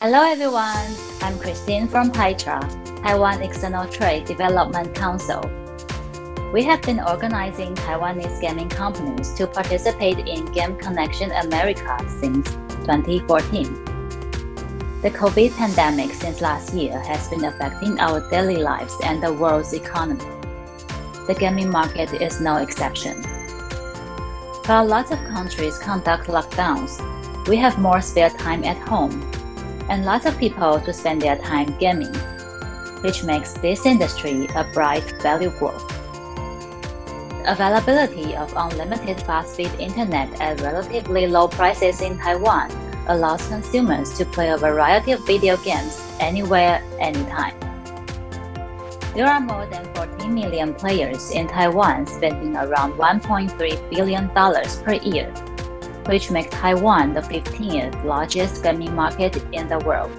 Hello everyone, I'm Christine from TAITRA, Taiwan External Trade Development Council. We have been organizing Taiwanese gaming companies to participate in Game Connection America since 2014. The COVID pandemic since last year has been affecting our daily lives and the world's economy. The gaming market is no exception. While lots of countries conduct lockdowns, we have more spare time at home and lots of people to spend their time gaming, which makes this industry a bright value growth. Availability of unlimited fast-speed internet at relatively low prices in Taiwan allows consumers to play a variety of video games anywhere, anytime. There are more than 14 million players in Taiwan spending around $1.3 billion per year, which makes Taiwan the 15th largest gaming market in the world.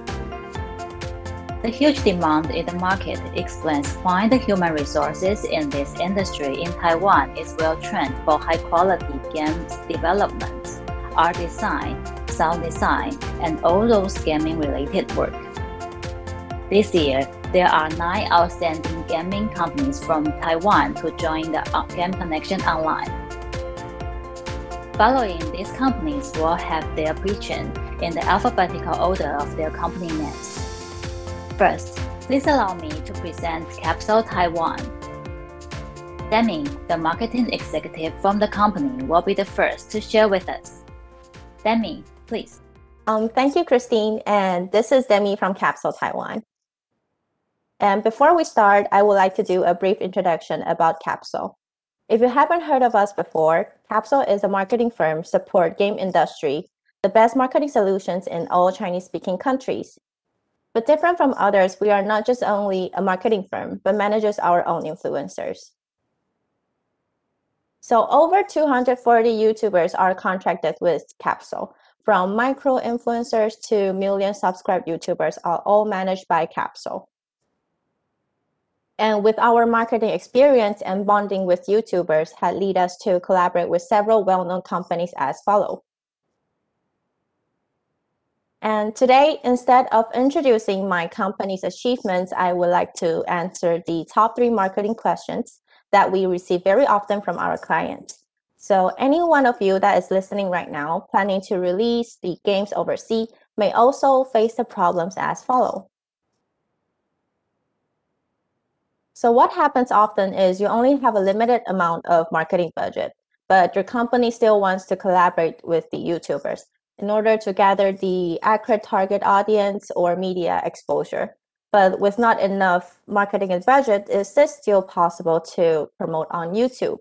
The huge demand in the market explains why the human resources in this industry in Taiwan is well trained for high-quality games development, art design, sound design, and all those gaming-related work. This year, there are 9 outstanding gaming companies from Taiwan to join the Game Connection Online. Following, these companies will have their preaching in the alphabetical order of their company names. First, please allow me to present Capsule Taiwan. Demi, the marketing executive from the company, will be the first to share with us. Demi, please. Thank you, Christine, and this is Demi from Capsule Taiwan. And before we start, I would like to do a brief introduction about Capsule. If you haven't heard of us before, Capsule is a marketing firm support game industry, the best marketing solutions in all Chinese-speaking countries. But different from others, we are not just only a marketing firm, but manages our own influencers. So over 240 YouTubers are contracted with Capsule, from micro-influencers to million subscribed YouTubers are all managed by Capsule. And with our marketing experience and bonding with YouTubers had led us to collaborate with several well-known companies as follows. And today, instead of introducing my company's achievements, I would like to answer the top 3 marketing questions that we receive very often from our clients. So any one of you that is listening right now, planning to release the games overseas, may also face the problems as follows. So what happens often is you only have a limited amount of marketing budget, but your company still wants to collaborate with the YouTubers in order to gather the accurate target audience or media exposure. But with not enough marketing and budget, is this still possible to promote on YouTube?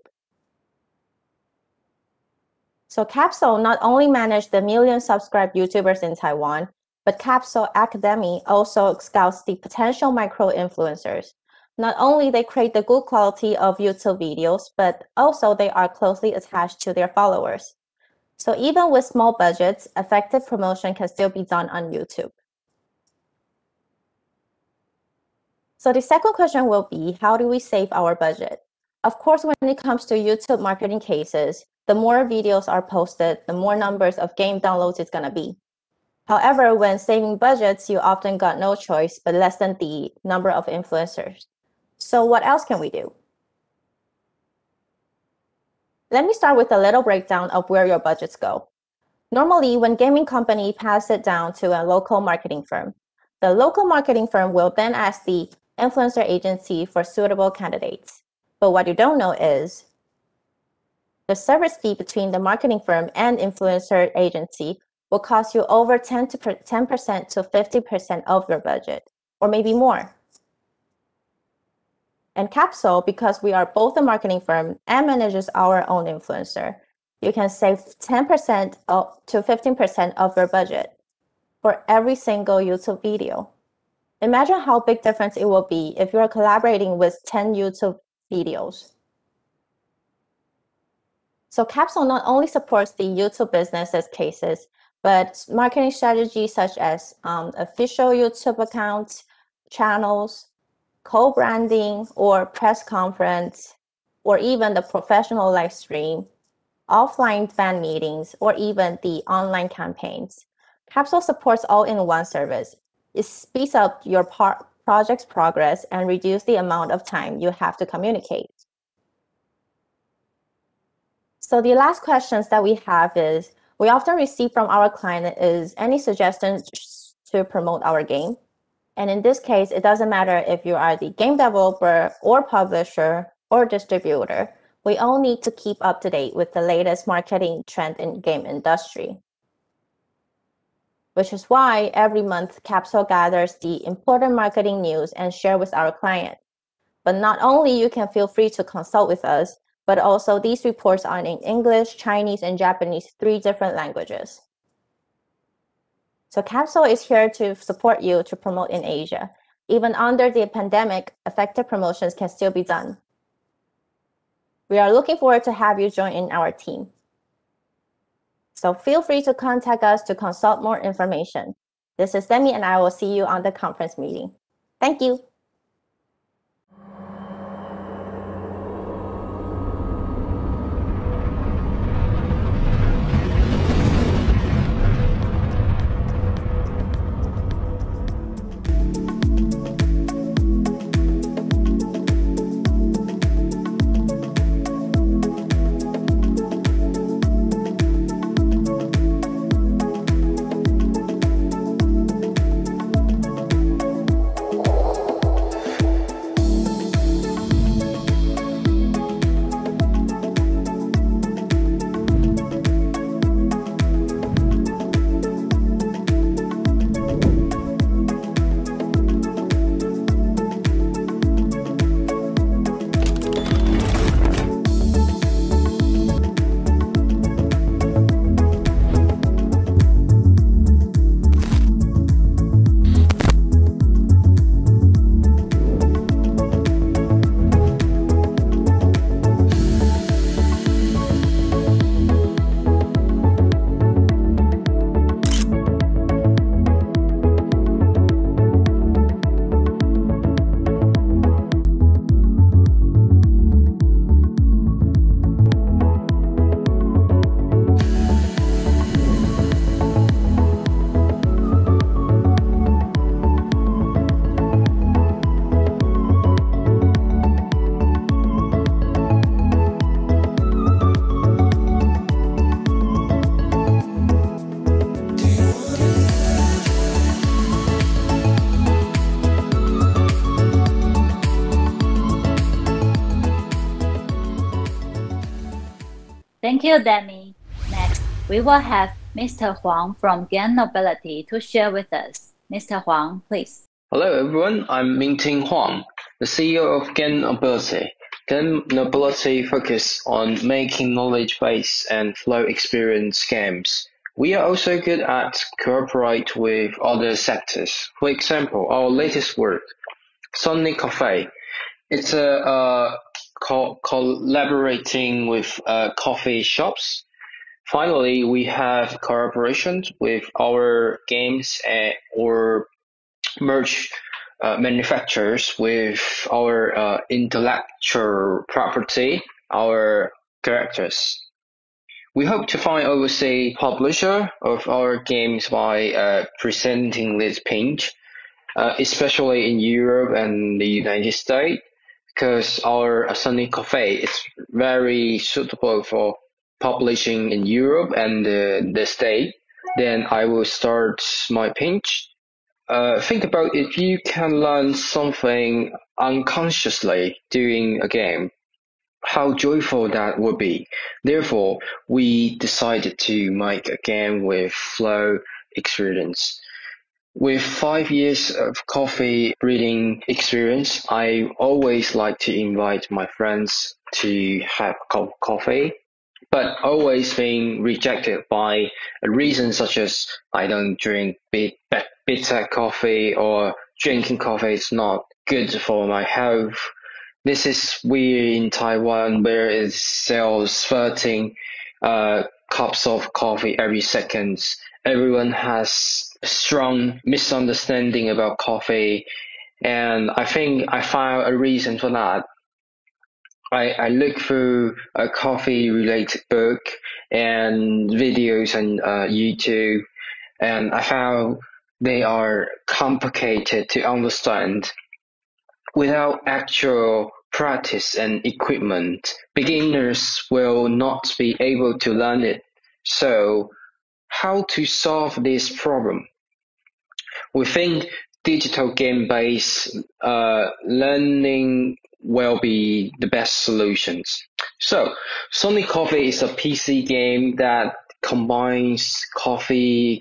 So Capsule not only managed the million subscribed YouTubers in Taiwan, but Capsule Academy also scouts the potential micro-influencers. Not only they create the good quality of YouTube videos, but also they are closely attached to their followers. So even with small budgets, effective promotion can still be done on YouTube. So the second question will be, how do we save our budget? Of course, when it comes to YouTube marketing cases, the more videos are posted, the more numbers of game downloads it's going to be. However, when saving budgets, you often got no choice but less than the number of influencers. So what else can we do? Let me start with a little breakdown of where your budgets go. Normally, when gaming company pass it down to a local marketing firm, the local marketing firm will then ask the influencer agency for suitable candidates. But what you don't know is the service fee between the marketing firm and influencer agency will cost you over 10% to 50% of your budget, or maybe more. And Capsule, because we are both a marketing firm and manages our own influencer, you can save 10% to 15% of your budget for every single YouTube video. Imagine how big difference it will be if you are collaborating with 10 YouTube videos. So Capsule not only supports the YouTube businesses cases, but marketing strategies such as official YouTube accounts, channels, co-branding or press conference, or even the professional live stream, offline fan meetings, or even the online campaigns. Capsule supports all-in-one service. It speeds up your project's progress and reduces the amount of time you have to communicate. So the last questions that we have is, we often receive from our client is any suggestions to promote our game. And in this case, it doesn't matter if you are the game developer or publisher or distributor. We all need to keep up to date with the latest marketing trend in game industry. Which is why every month Capsule gathers the important marketing news and share with our client. But not only you can feel free to consult with us, but also these reports are in English, Chinese, and Japanese, 3 different languages. So Capsule is here to support you to promote in Asia. Even under the pandemic, effective promotions can still be done. We are looking forward to have you join in our team. So feel free to contact us to consult more information. This is Demi, and I will see you on the conference meeting. Thank you. Thank you, Demi. Next, we will have Mr. Huang from Gen Nobility to share with us. Mr. Huang, please. Hello everyone, I'm Mingting Huang, the CEO of Gen Nobility. Gen Nobility focus on making knowledge-based and flow experience games. We are also good at cooperate with other sectors. For example, our latest work, Sunny Cafe. It's collaborating with coffee shops. Finally, we have collaborations with our games or merge manufacturers with our intellectual property, our characters. We hope to find overseas publisher of our games by presenting this page, especially in Europe and the United States, because our Sunny Cafe is very suitable for publishing in Europe and the States. Then I will start my pitch. Think about if you can learn something unconsciously during a game, how joyful that would be. Therefore, we decided to make a game with flow experience. With 5 years of coffee breeding experience, I always like to invite my friends to have coffee, but always being rejected by a reason such as I don't drink bitter coffee or drinking coffee is not good for my health. This is weird in Taiwan where it sells 13 cups of coffee every second. Everyone has a strong misunderstanding about coffee, and I think I found a reason for that. I look through a coffee related book and videos on YouTube. and I found they are complicated to understand. Without actual practice and equipment, beginners will not be able to learn it. So, how to solve this problem? We think digital game-based learning will be the best solutions. So, Sonic Coffee is a PC game that combines coffee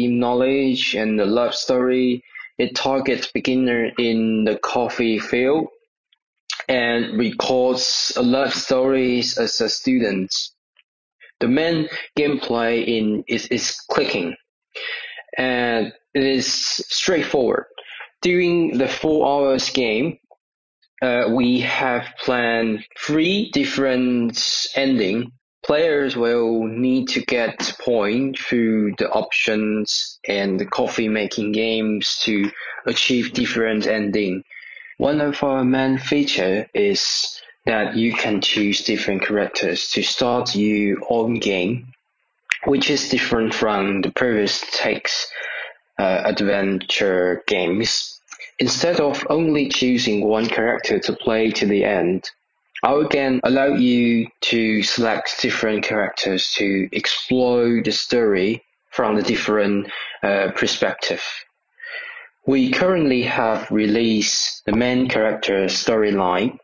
knowledge, and the love story. It targets beginners in the coffee field and records love stories as a student. The main gameplay is clicking, and it is straightforward. During the 4 hours game, we have planned 3 different endings. Players will need to get points through the options and the coffee making games to achieve different endings. One of our main features is that you can choose different characters to start your own game, which is different from the previous adventure games. Instead of only choosing one character to play to the end, our game allows you to select different characters to explore the story from a different perspective. We currently have released the main character storyline.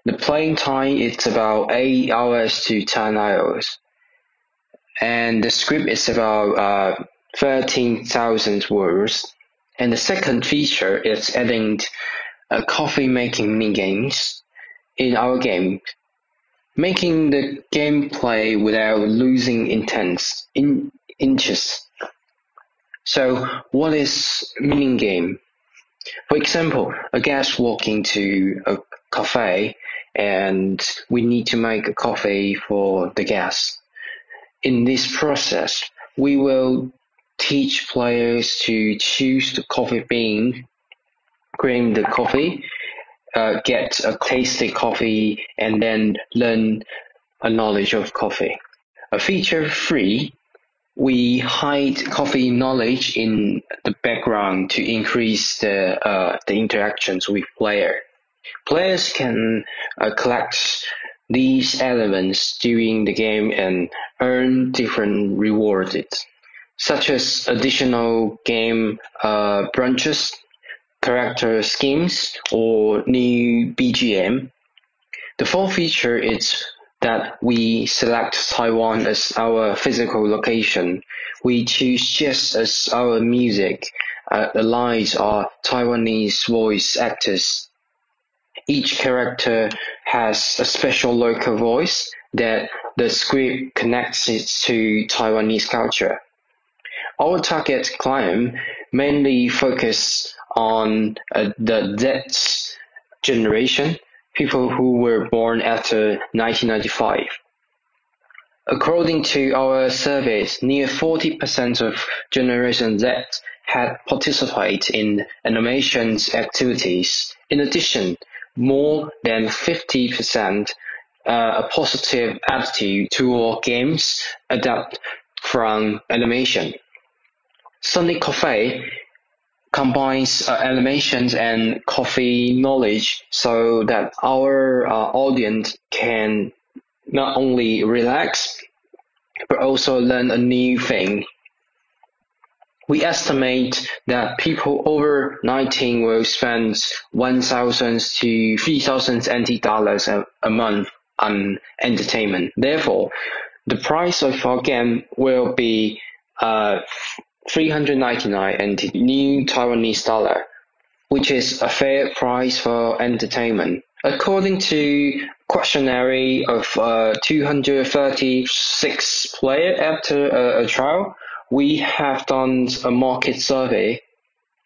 The playing time is about 8 hours to 10 hours, and the script is about 13,000 words. And the second feature is adding coffee making mini-games in our game, making the gameplay without losing interest. So, what is mini-game? For example, a guest walks into a cafe and we need to make a coffee for the guest. In this process, we will teach players to choose the coffee bean, cream the coffee, get a tasty coffee, and then learn a knowledge of coffee. A feature 3, we hide coffee knowledge in the background to increase the interactions with player. Players can collect these elements during the game and earn different rewards, such as additional game branches, character schemes, or new BGM. The fourth feature is that we select Taiwan as our physical location. We choose just as our music allies are Taiwanese voice actors. Each character has a special local voice that the script connects it to Taiwanese culture. Our target client mainly focus on the Z generation, people who were born after 1995. According to our surveys, near 40% of Generation Z had participated in animations activities. In addition, more than 50% a positive attitude toward games adapt from animation. Sonic Coffee combines animations and coffee knowledge so that our audience can not only relax but also learn a new thing. We estimate that people over 19 will spend 1,000 to 3,000 NT dollars a month on entertainment. Therefore, the price of our game will be 399 NT new Taiwanese dollar, which is a fair price for entertainment. According to questionnaire of 236 players after a trial, we have done a market survey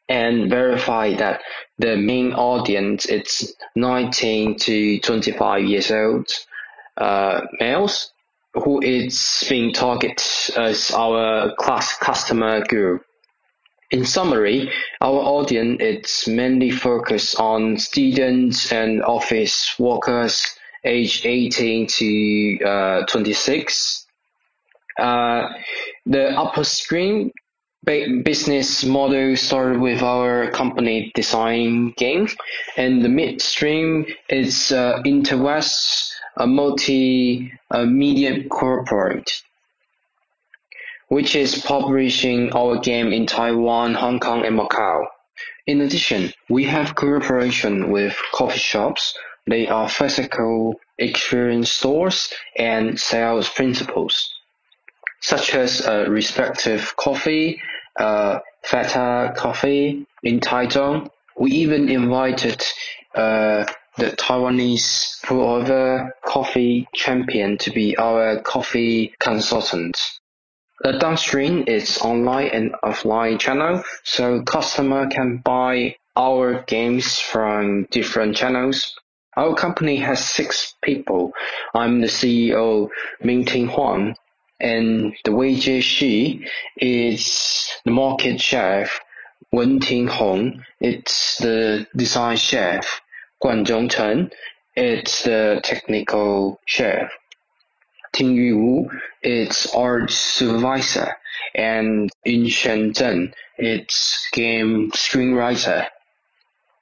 and verified that the main audience is 19 to 25 years old males, who is being targeted as our class customer group. In summary, our audience is mainly focused on students and office workers aged 18 to 26. The upper screen business model started with our company designing games, and the midstream is Interwest, a multi-media corporate, which is publishing our game in Taiwan, Hong Kong, and Macau. In addition, we have cooperation with coffee shops. They are physical experience stores and sales principals, such as Respective Coffee, Feta Coffee in Taichung. We even invited the Taiwanese QooApp coffee champion to be our coffee consultant. The downstream is online and offline channel, so customer can buy our games from different channels. Our company has 6 people. I'm the CEO, Mingting Huang, and the Weijie Shi is the market chef. Wenting Hong, it's the design chef. Guanzhong Chen, it's the technical chef. Tingyu Wu, it's art supervisor, and Yunshen Zheng, it's game screenwriter.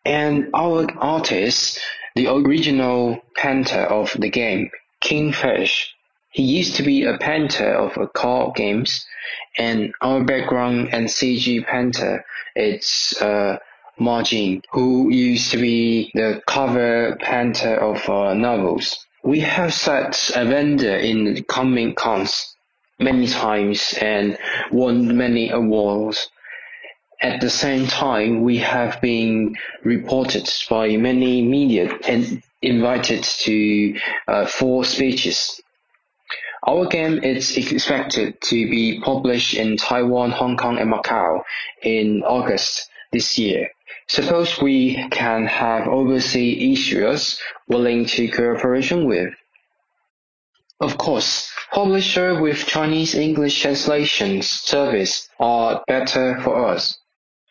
And our artist, the original painter of the game, Kingfish, he used to be a painter of card games, and our background and CG painter, it's Marjin, who used to be the cover painter of novels. We have set a vendor in Comic Cons many times and won many awards. At the same time, we have been reported by many media and invited to 4 speeches. Our game is expected to be published in Taiwan, Hong Kong, and Macau in August this year. Suppose we can have overseas issuers willing to cooperation with. Of course, publisher with Chinese English translation service are better for us.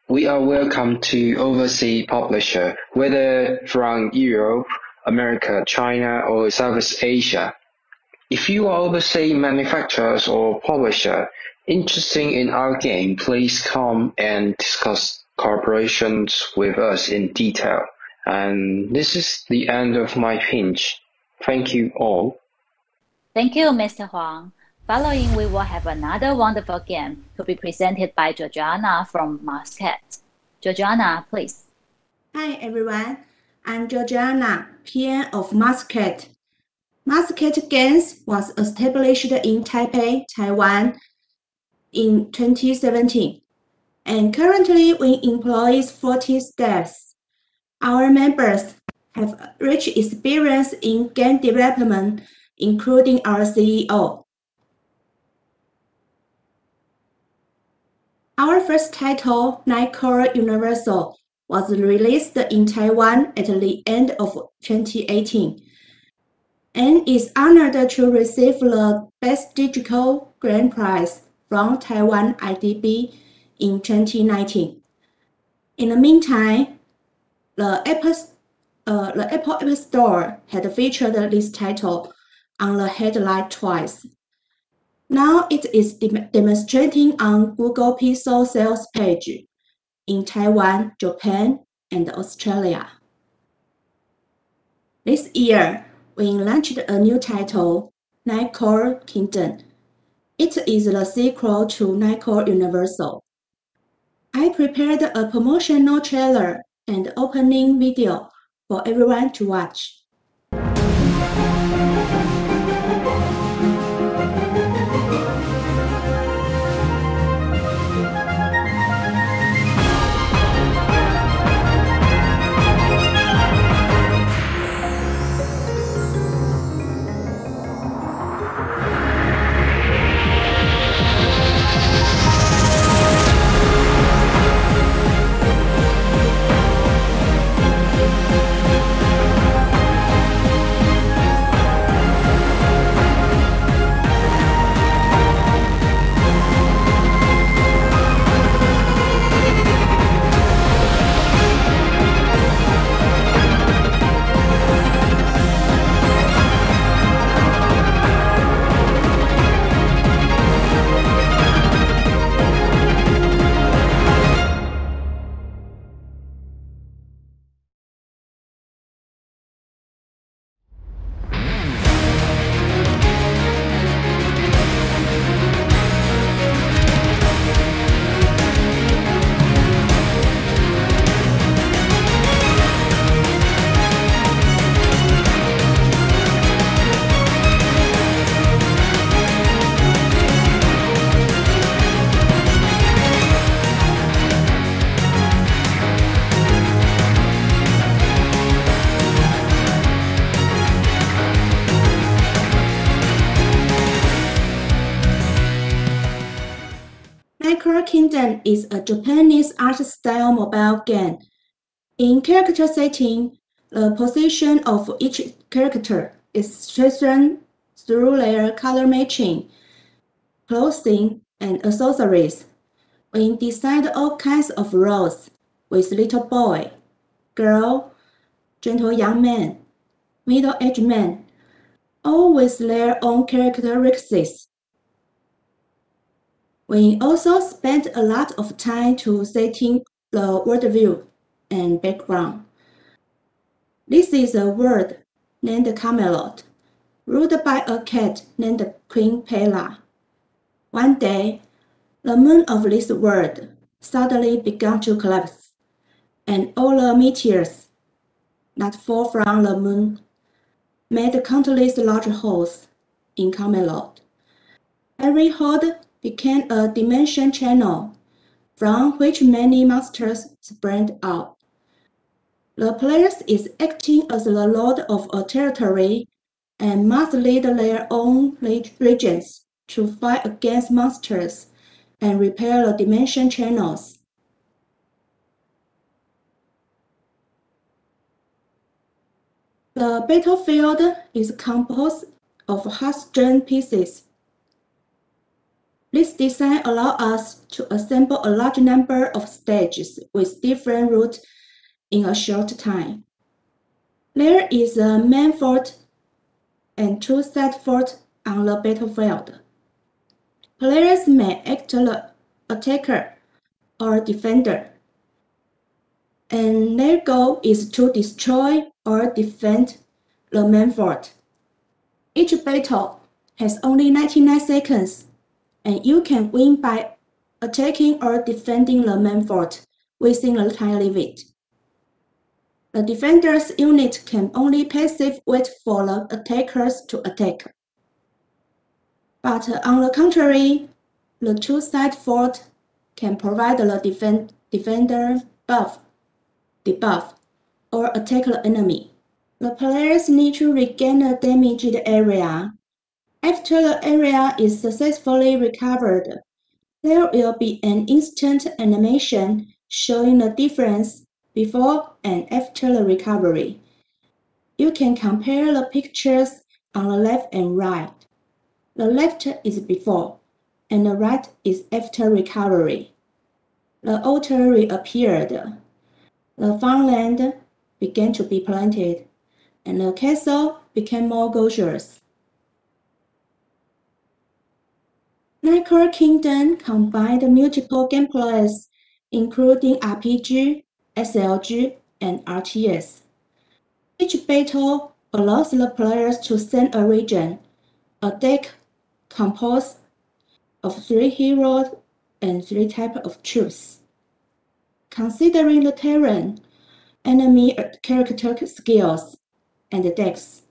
We are welcome to overseas publisher, whether from Europe, America, China, or Southeast Asia. If you are overseas manufacturers or publisher interested in our game, please come and discuss cooperations with us in detail. And this is the end of my pitch. Thank you all. Thank you, Mr. Huang. Following, we will have another wonderful game to be presented by Georgiana from MarsCat. Georgiana, please. Hi everyone, I'm Georgiana, PM of MarsCat. MarsCat Games was established in Taipei, Taiwan in 2017, and currently we employ 40 staff. Our members have rich experience in game development, including our CEO. Our first title, Nightcore Universal, was released in Taiwan at the end of 2018 and is honored to receive the Best Digital Grand Prize from Taiwan IDB in 2019. In the meantime, the Apple App Store had featured this title on the headline twice. Now it is demonstrating on Google Pixel sales page in Taiwan, Japan, and Australia. This year, we launched a new title, Nightcore Kingdom. It is the sequel to Nightcore Universal. I prepared a promotional trailer and opening video for everyone to watch. Kingdom is a Japanese art-style mobile game. In character setting, the position of each character is strengthened through their color matching, clothing, and accessories. We designed all kinds of roles with little boy, girl, gentle young man, middle-aged man, all with their own characteristics. We also spent a lot of time to setting the worldview and background. This is a world named Camelot, ruled by a cat named Queen Pela. One day, the moon of this world suddenly began to collapse, and all the meteors that fall from the moon made countless large holes in Camelot. Every hole became a dimension channel from which many monsters sprang out. The player is acting as the lord of a territory and must lead their own regions to fight against monsters and repair the dimension channels. The battlefield is composed of half-stone pieces. This design allows us to assemble a large number of stages with different routes in a short time. There is a main fort and two side forts on the battlefield. Players may act the attacker or defender, and their goal is to destroy or defend the main fort. Each battle has only 99 seconds, and you can win by attacking or defending the main fort within the time limit. The defender's unit can only passive wait for the attackers to attack. But on the contrary, the two-side fort can provide the defender debuff, or attack the enemy. The players need to regain the damaged area. After the area is successfully recovered, there will be an instant animation showing the difference before and after the recovery. You can compare the pictures on the left and right. The left is before, and the right is after recovery. The altar reappeared. The farmland began to be planted, and the castle became more gorgeous. Nightcore Kingdom combined multiple gameplays, including RPG, SLG, and RTS. Each battle allows the players to send a region, a deck composed of 3 heroes and 3 types of troops. Considering the terrain, enemy character skills, and decks,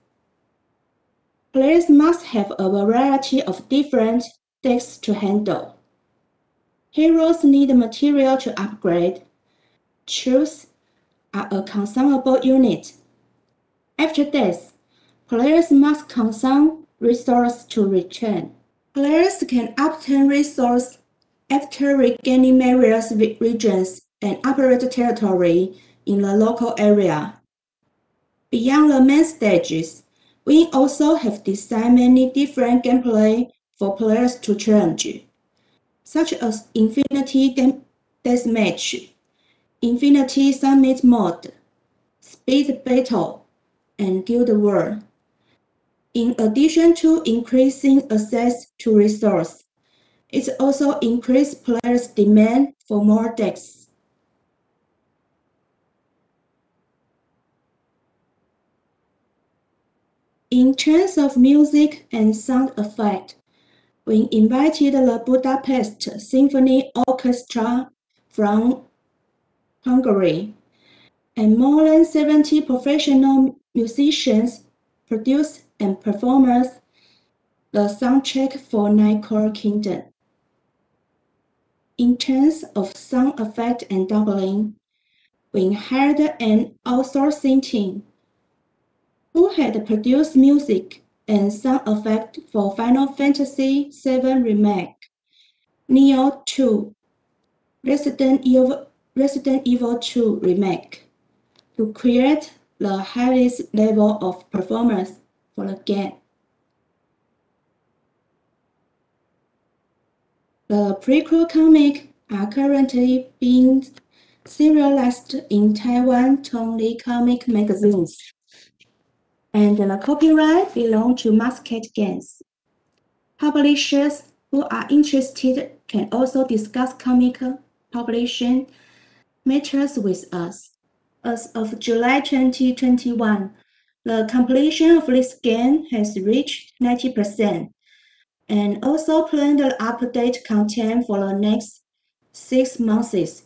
players must have a variety of different decks to handle. Heroes need material to upgrade. Troops are a consumable unit. After death, players must consume resources to return. Players can obtain resources after regaining various regions and operate territory in the local area. Beyond the main stages, we also have designed many different gameplay for players to challenge, such as Infinity Deathmatch, Infinity Summit Mode, Speed Battle, and Guild War. In addition to increasing access to resources, it also increases players' demand for more decks. In terms of music and sound effect, we invited the Budapest Symphony Orchestra from Hungary, and more than 70 professional musicians produced and performed the soundtrack for Nightcore Kingdom. In terms of sound effect and doubling, we hired an outsourcing team who had produced music and sound effect for Final Fantasy VII Remake, Neo 2, Resident Evil 2 Remake to create the highest level of performance for the game. The prequel comics are currently being serialized in Taiwan Tongli comic magazines, and the copyright belongs to MarsCat Games. Publishers who are interested can also discuss comic publishing matters with us. As of July 2021, the completion of this game has reached 90%, and also plan to update content for the next 6 months,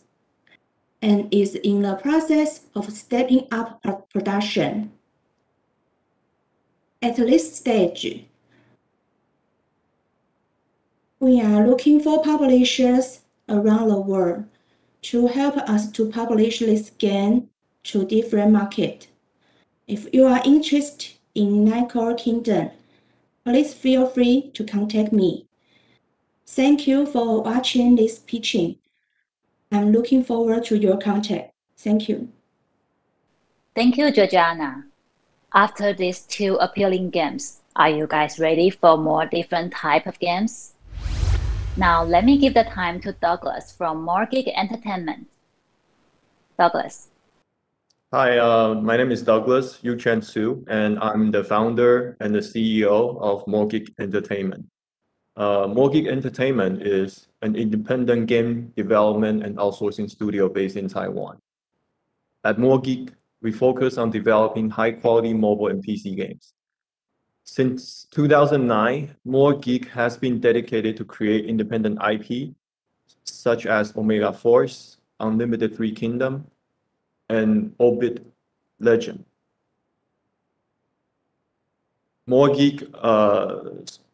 and is in the process of stepping up production. At this stage, we are looking for publishers around the world to help us to publish this game to different markets. If you are interested in Nicole Kingdom, please feel free to contact me. Thank you for watching this pitching. I'm looking forward to your contact. Thank you. Thank you, Georgiana. After these two appealing games, are you guys ready for more different type of games? Now let me give the time to Douglas from Moregeek Entertainment. Douglas. Hi, my name is Douglas Yu Chen Su, and I'm the founder and the CEO of Moregeek Entertainment. Moregeek Entertainment is an independent game development and outsourcing studio based in Taiwan. At Moregeek, we focus on developing high-quality mobile and PC games. Since 2009, Moregeek has been dedicated to create independent IP, such as Omega Force, Unlimited Three Kingdom, and Orbit Legend. Moregeek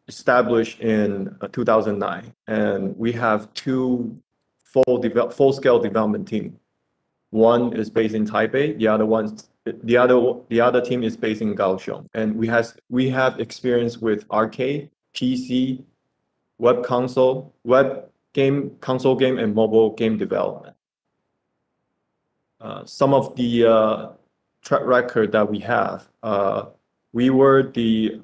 established in 2009, and we have two full-scale development team. One is based in Taipei. The other team is based in Kaohsiung, and we have experience with arcade, PC, console game, and mobile game development. Some of the track record that we have, we were the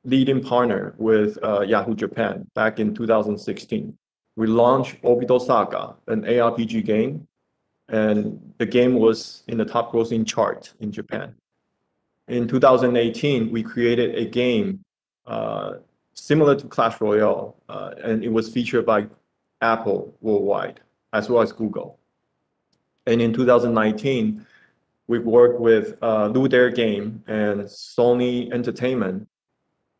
leading partner with Yahoo Japan back in 2016. We launched Orbital Saga, an ARPG game, and the game was in the top grossing chart in Japan. In 2018, we created a game similar to Clash Royale, and it was featured by Apple worldwide, as well as Google. And in 2019, we worked with Dare Game and Sony Entertainment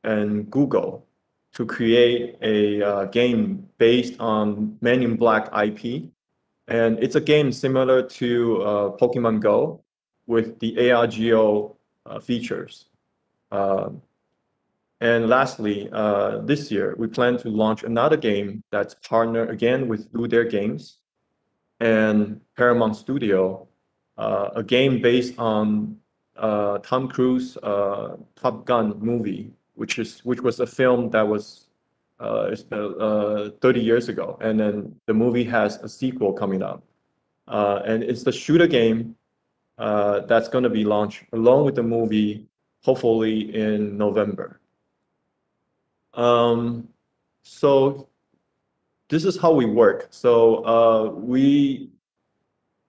and Google to create a game based on Men in Black IP. And it's a game similar to Pokemon Go with the ARGO features. And lastly, this year, we plan to launch another game that's partnered again with Dare Games and Paramount Studio, a game based on Tom Cruise Top Gun movie, which was a film that was 30 years ago, and then the movie has a sequel coming up, and it's the shooter game that's going to be launched along with the movie, hopefully in November. So this is how we work. So we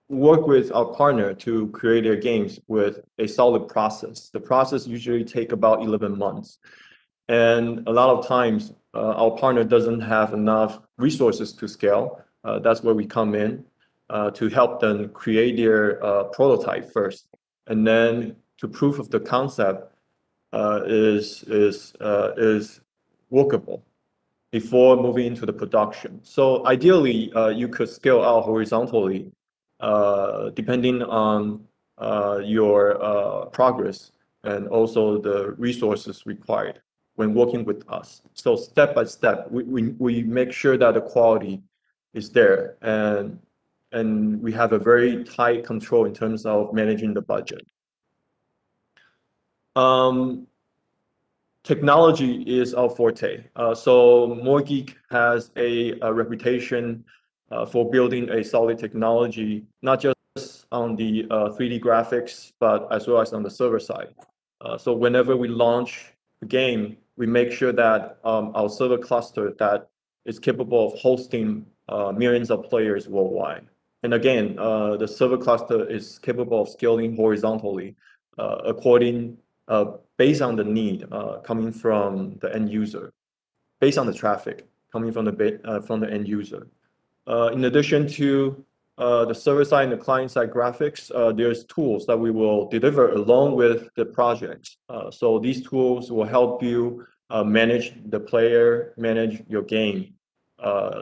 work with our partner to create their games with a solid process. The process usually take about 11 months. And a lot of times, our partner doesn't have enough resources to scale. That's where we come in to help them create their prototype first. And then to proof of the concept is workable before moving into the production. So ideally, you could scale out horizontally depending on your progress and also the resources required when working with us. So step by step, we make sure that the quality is there, and we have a very tight control in terms of managing the budget. Technology is our forte. So Moregeek has a reputation for building a solid technology, not just on the 3D graphics, but as well as on the server side. So whenever we launch a game, we make sure that our server cluster that is capable of hosting millions of players worldwide. And again, the server cluster is capable of scaling horizontally based on the need coming from the end user, based on the traffic coming from the end user. In addition to the server side and the client side graphics, there's tools that we will deliver along with the projects. So these tools will help you manage the player, manage your game,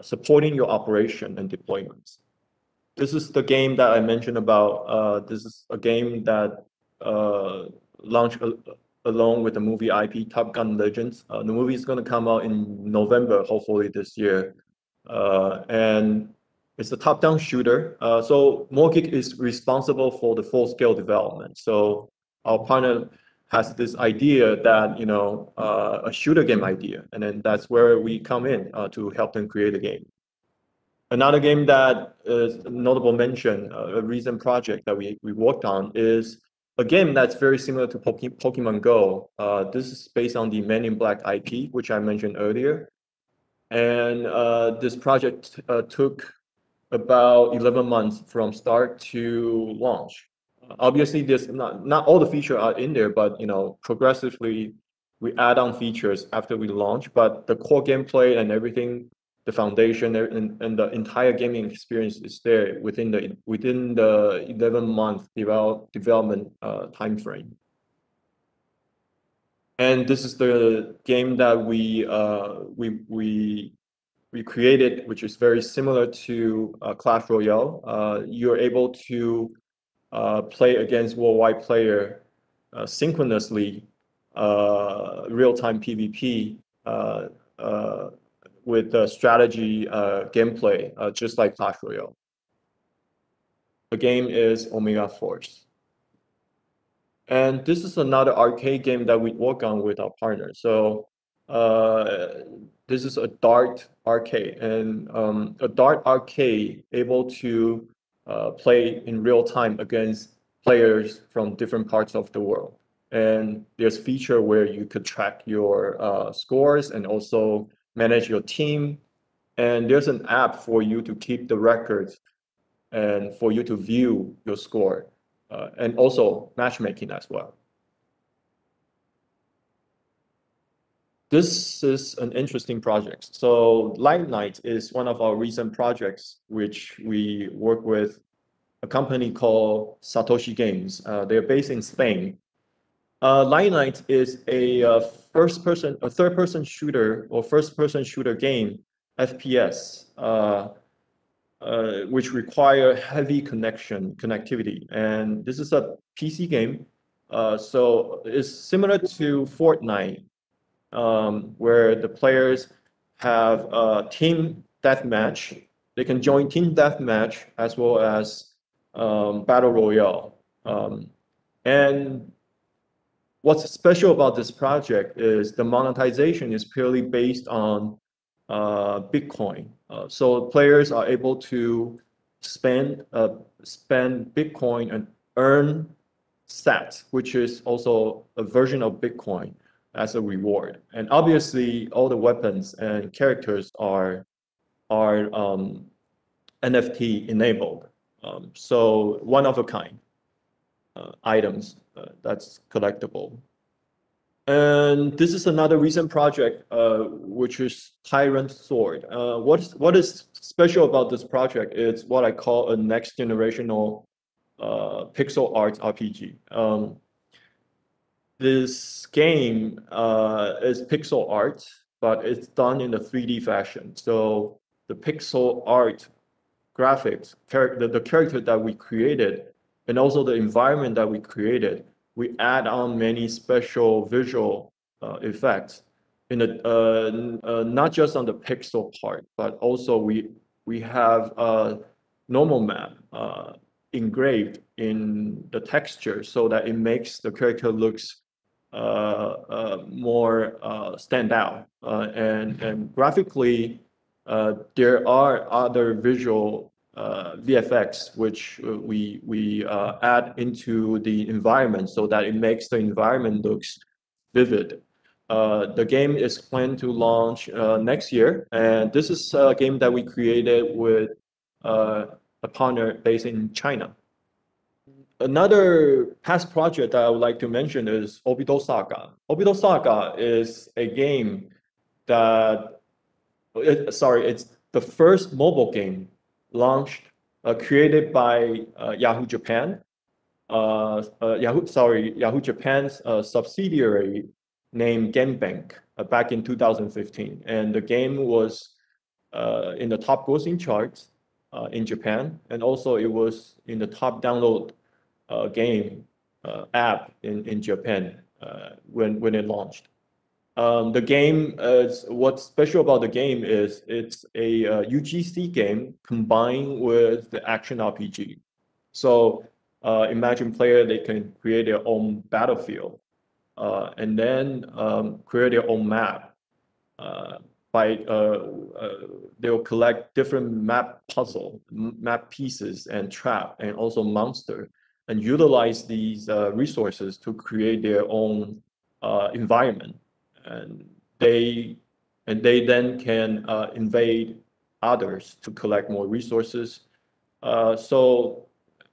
supporting your operation and deployments. This is the game that I mentioned about. This is a game that launched along with the movie IP Top Gun Legends. The movie is going to come out in November, hopefully this year. And it's a top-down shooter. So Moregeek is responsible for the full-scale development. So our partner has this idea that, a shooter game idea, and then that's where we come in to help them create a game. Another game that is a notable mention, a recent project that we worked on, is a game that's very similar to Pokemon Go. This is based on the Men in Black IP, which I mentioned earlier. And this project took about 11 months from start to launch. Obviously, there's not all the features are in there, but progressively we add on features after we launch. But the core gameplay and everything, the foundation and the entire gaming experience is there within the 11-month development time frame. And this is the game that we created, which is very similar to Clash Royale. You're able to play against worldwide player synchronously, real-time PvP with the strategy gameplay, just like Clash Royale. The game is Omega Force. And this is another arcade game that we work on with our partners. So this is a dart arcade, and a dart arcade able to play in real time against players from different parts of the world. And there's feature where you could track your scores and also manage your team. And there's an app for you to keep the records and for you to view your score, and also matchmaking as well. This is an interesting project. So Light Night is one of our recent projects, which we work with a company called Satoshi Games. They're based in Spain. Light Night is a third-person shooter or first-person shooter game, FPS, which require heavy connectivity. And this is a PC game. So it's similar to Fortnite, where the players have a team deathmatch. They can join team deathmatch as well as battle royale. And what's special about this project is the monetization is purely based on Bitcoin. So players are able to spend Bitcoin and earn sats, which is also a version of Bitcoin as a reward. And obviously, all the weapons and characters are NFT enabled. So one of a kind items that's collectible. And this is another recent project, which is Tyrant Sword. What is special about this project is what I call a next generational pixel art RPG. This game is pixel art, but it's done in a 3D fashion. So the pixel art graphics, the character that we created, and also the environment that we created, we add on many special visual effects in not just on the pixel part, but also we have a normal map engraved in the texture so that it makes the character looks more stand out. And graphically, There are other visual VFX which we add into the environment so that it makes the environment looks vivid. The game is planned to launch next year, and this is a game that we created with a partner based in China. Another past project that I would like to mention is Obito Saga. Obito Saga is a game that, it's the first mobile game launched, created by Yahoo Japan. Yahoo Japan's subsidiary named GameBank back in 2015, and the game was in the top grossing charts in Japan, and also it was in the top download game app in Japan when it launched. The game is, what's special about the game is it's a UGC game combined with the action RPG. So imagine player, they can create their own battlefield and then create their own map. They'll collect different map pieces and trap and also monster, and utilize these resources to create their own environment. And they then can invade others to collect more resources. So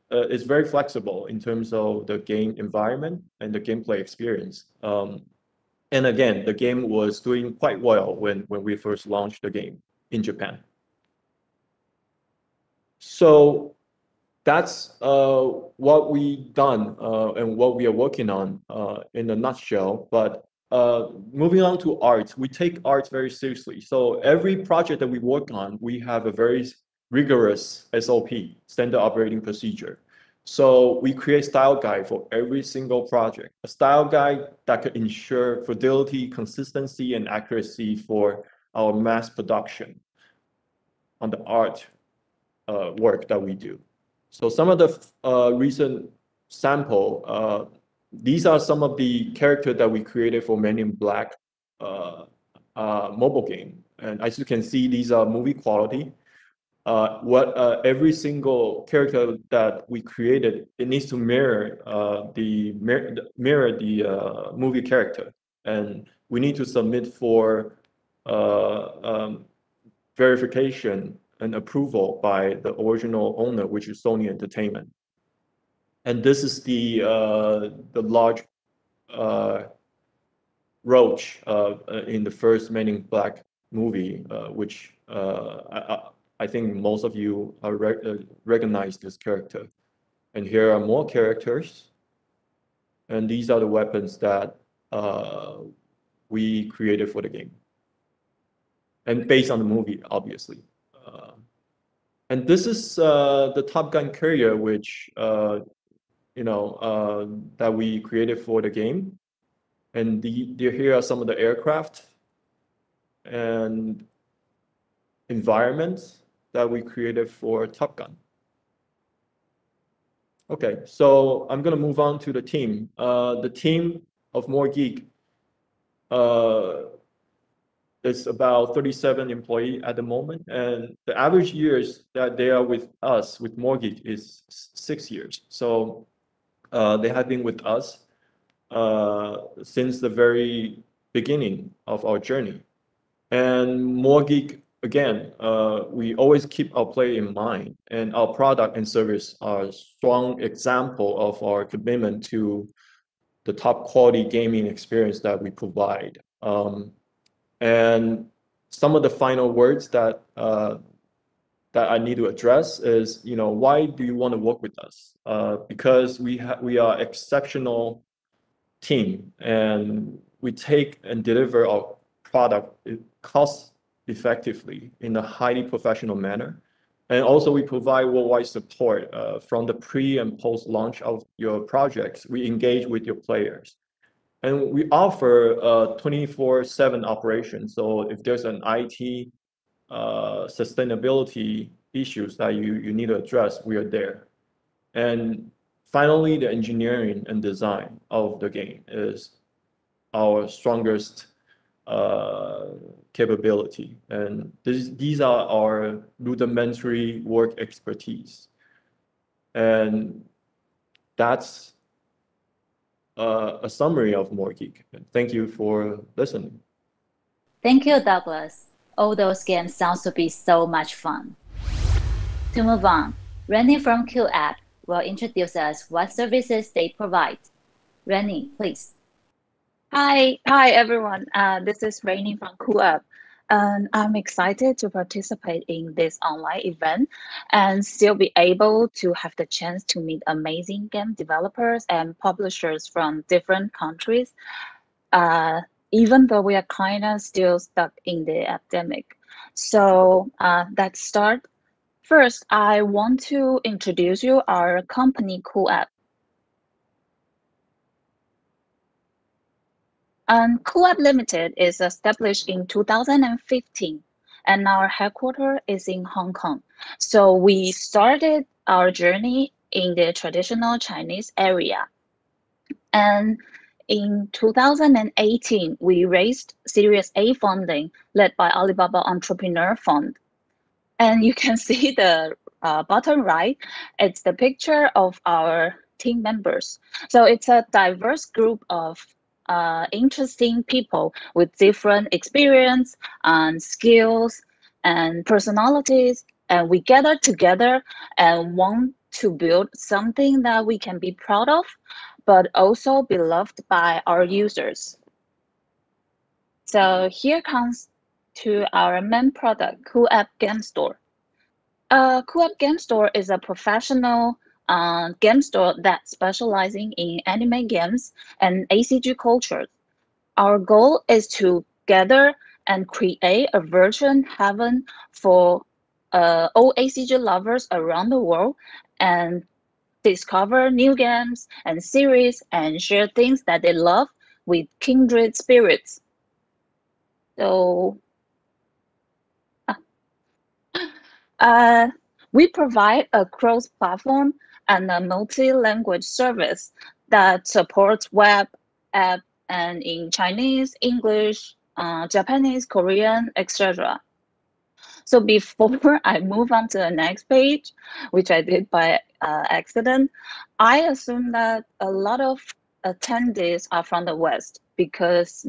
it's very flexible in terms of the game environment and the gameplay experience. And again, the game was doing quite well when we first launched the game in Japan. So that's what we've done and what we are working on in a nutshell. But moving on to art, we take art very seriously. So every project that we work on, we have a very rigorous SOP, standard operating procedure. So we create style guide for every single project, a style guide that could ensure fidelity, consistency, and accuracy for our mass production on the art work that we do. So some of the recent sample, these are some of the characters that we created for Men in Black mobile game. And as you can see, these are movie quality. Every single character that we created, it needs to mirror the movie character, and we need to submit for verification and approval by the original owner, which is Sony Entertainment. And this is the large roach in the first Men in Black movie, which I think most of you recognize this character. And here are more characters. And these are the weapons that we created for the game. And based on the movie, obviously. And this is the Top Gun carrier, which, that we created for the game. And here are some of the aircraft and environments that we created for Top Gun. Okay, so I'm gonna move on to the team. The team of Moregeek is about 37 employees at the moment, and the average years that they are with us, with Moregeek, is 6 years. So they have been with us since the very beginning of our journey. And Moregeek, again, we always keep our play in mind, and our product and service are a strong example of our commitment to the top quality gaming experience that we provide. And some of the final words that I need to address is, why do you want to work with us? Because we are exceptional team, and we take and deliver our product cost effectively in a highly professional manner. And also we provide worldwide support from the pre and post launch of your projects. We engage with your players, and we offer 24/7 operation. So if there's an IT sustainability issues that you need to address, we are there. And finally, the engineering and design of the game is our strongest capability. And these are our rudimentary work expertise. And that's a summary of Moregeek. Thank you for listening. Thank you, Douglas. All those games sound to be so much fun. To move on, Rennie from QooApp will introduce us what services they provide. Rennie, please. Hi everyone. This is Rainy from QooApp, and I'm excited to participate in this online event and still be able to have the chance to meet amazing game developers and publishers from different countries. Even though we are kind of still stuck in the epidemic. So let's start. First, I want to introduce you our company QooApp. QooApp Limited is established in 2015, and our headquarters is in Hong Kong. So we started our journey in the traditional Chinese area. And in 2018, we raised Series A funding led by Alibaba Entrepreneur Fund. And you can see the bottom right, it's the picture of our team members. So it's a diverse group of interesting people with different experience and skills and personalities. And we gather together and want to build something that we can be proud of, but also beloved by our users. So here comes to our main product, QooApp Game Store. QooApp Game Store is a professional game store that specializing in anime games and ACG culture. Our goal is to gather and create a virtual heaven for all ACG lovers around the world and discover new games and series and share things that they love with kindred spirits. So we provide a cross-platform and a multi-language service that supports web, app, and in Chinese, English, Japanese, Korean, etc. So before I move on to the next page, which I did by accident, I assume that a lot of attendees are from the West because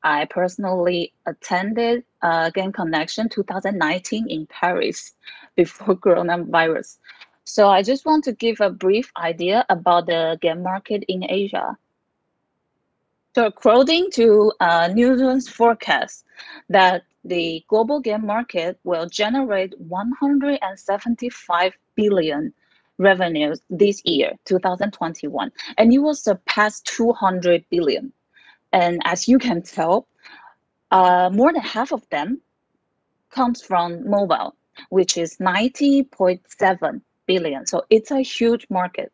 I personally attended Game Connection 2019 in Paris before coronavirus. So I just want to give a brief idea about the game market in Asia. So according to Newson's forecast that the global game market will generate 175 billion revenues this year, 2021, and it will surpass 200 billion. And as you can tell, more than half of them comes from mobile, which is 90.7 billion. So it's a huge market.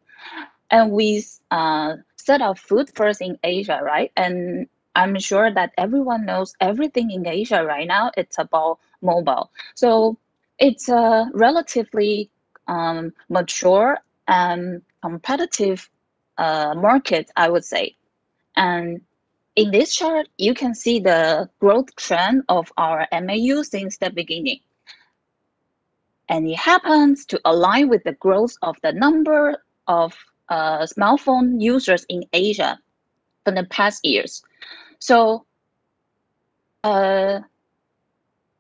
And we set our foot first in Asia, right? And I'm sure that everyone knows everything in Asia right now, it's about mobile. So it's a relatively mature and competitive market, I would say. And in this chart, you can see the growth trend of our MAU since the beginning. And it happens to align with the growth of the number of smartphone users in Asia for the past years. So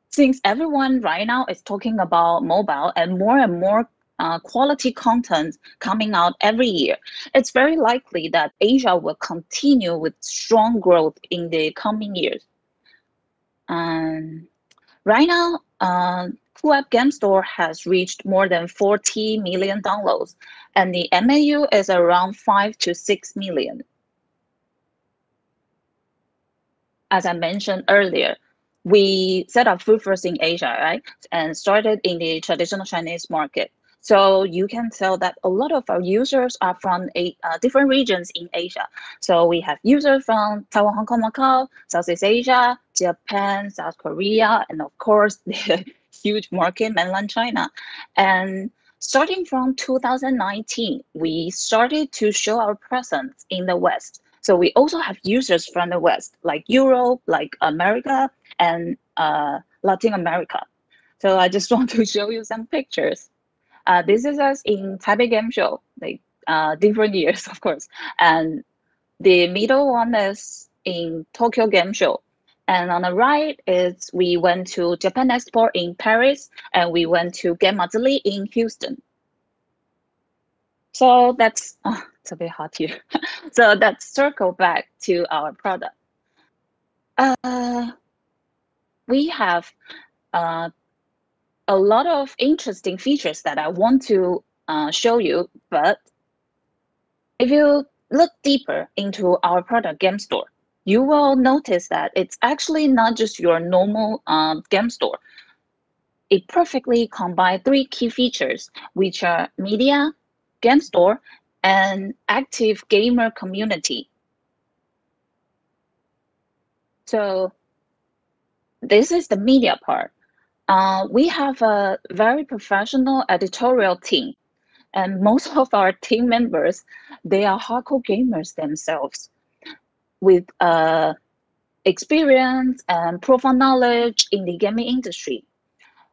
since everyone right now is talking about mobile and more quality content coming out every year, it's very likely that Asia will continue with strong growth in the coming years. And right now, QooApp Game Store has reached more than 40 million downloads, and the MAU is around 5 to 6 million. As I mentioned earlier, we set up food first in Asia, right? And started in the traditional Chinese market. So you can tell that a lot of our users are from different regions in Asia. So we have users from Taiwan, Hong Kong, Macau, Southeast Asia, Japan, South Korea, and of course, the huge market, mainland China. And starting from 2019, we started to show our presence in the West. So we also have users from the West, like Europe, like America, and Latin America. So I just want to show you some pictures. This is us in Taipei Game Show, like different years, of course. And the middle one is in Tokyo Game Show. And on the right is we went to Japan Expo in Paris, and we went to Game Matsuri in Houston. So that's, it's a bit hot here. So let's circle back to our product. We have a lot of interesting features that I want to show you, but if you look deeper into our product game store, you will notice that it's actually not just your normal game store. It perfectly combines three key features, which are media, game store, and active gamer community. So this is the media part. We have a very professional editorial team, and most of our team members, they are hardcore gamers themselves with experience and profound knowledge in the gaming industry.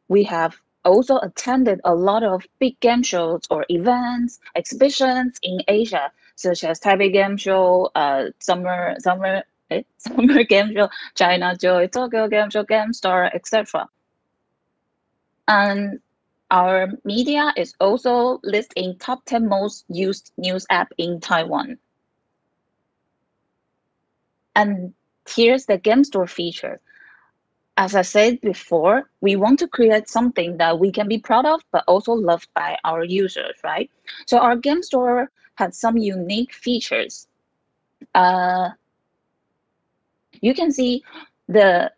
We have also attended a lot of big game shows or events, exhibitions in Asia, such as Taipei Game Show, Summer Game Show, China Joy, Tokyo Game Show, GameStar, etc. And our media is also listed in top 10 most used news app in Taiwan. And here's the game store feature. As I said before, we want to create something that we can be proud of, but also loved by our users, right? So our game store has some unique features. You can see the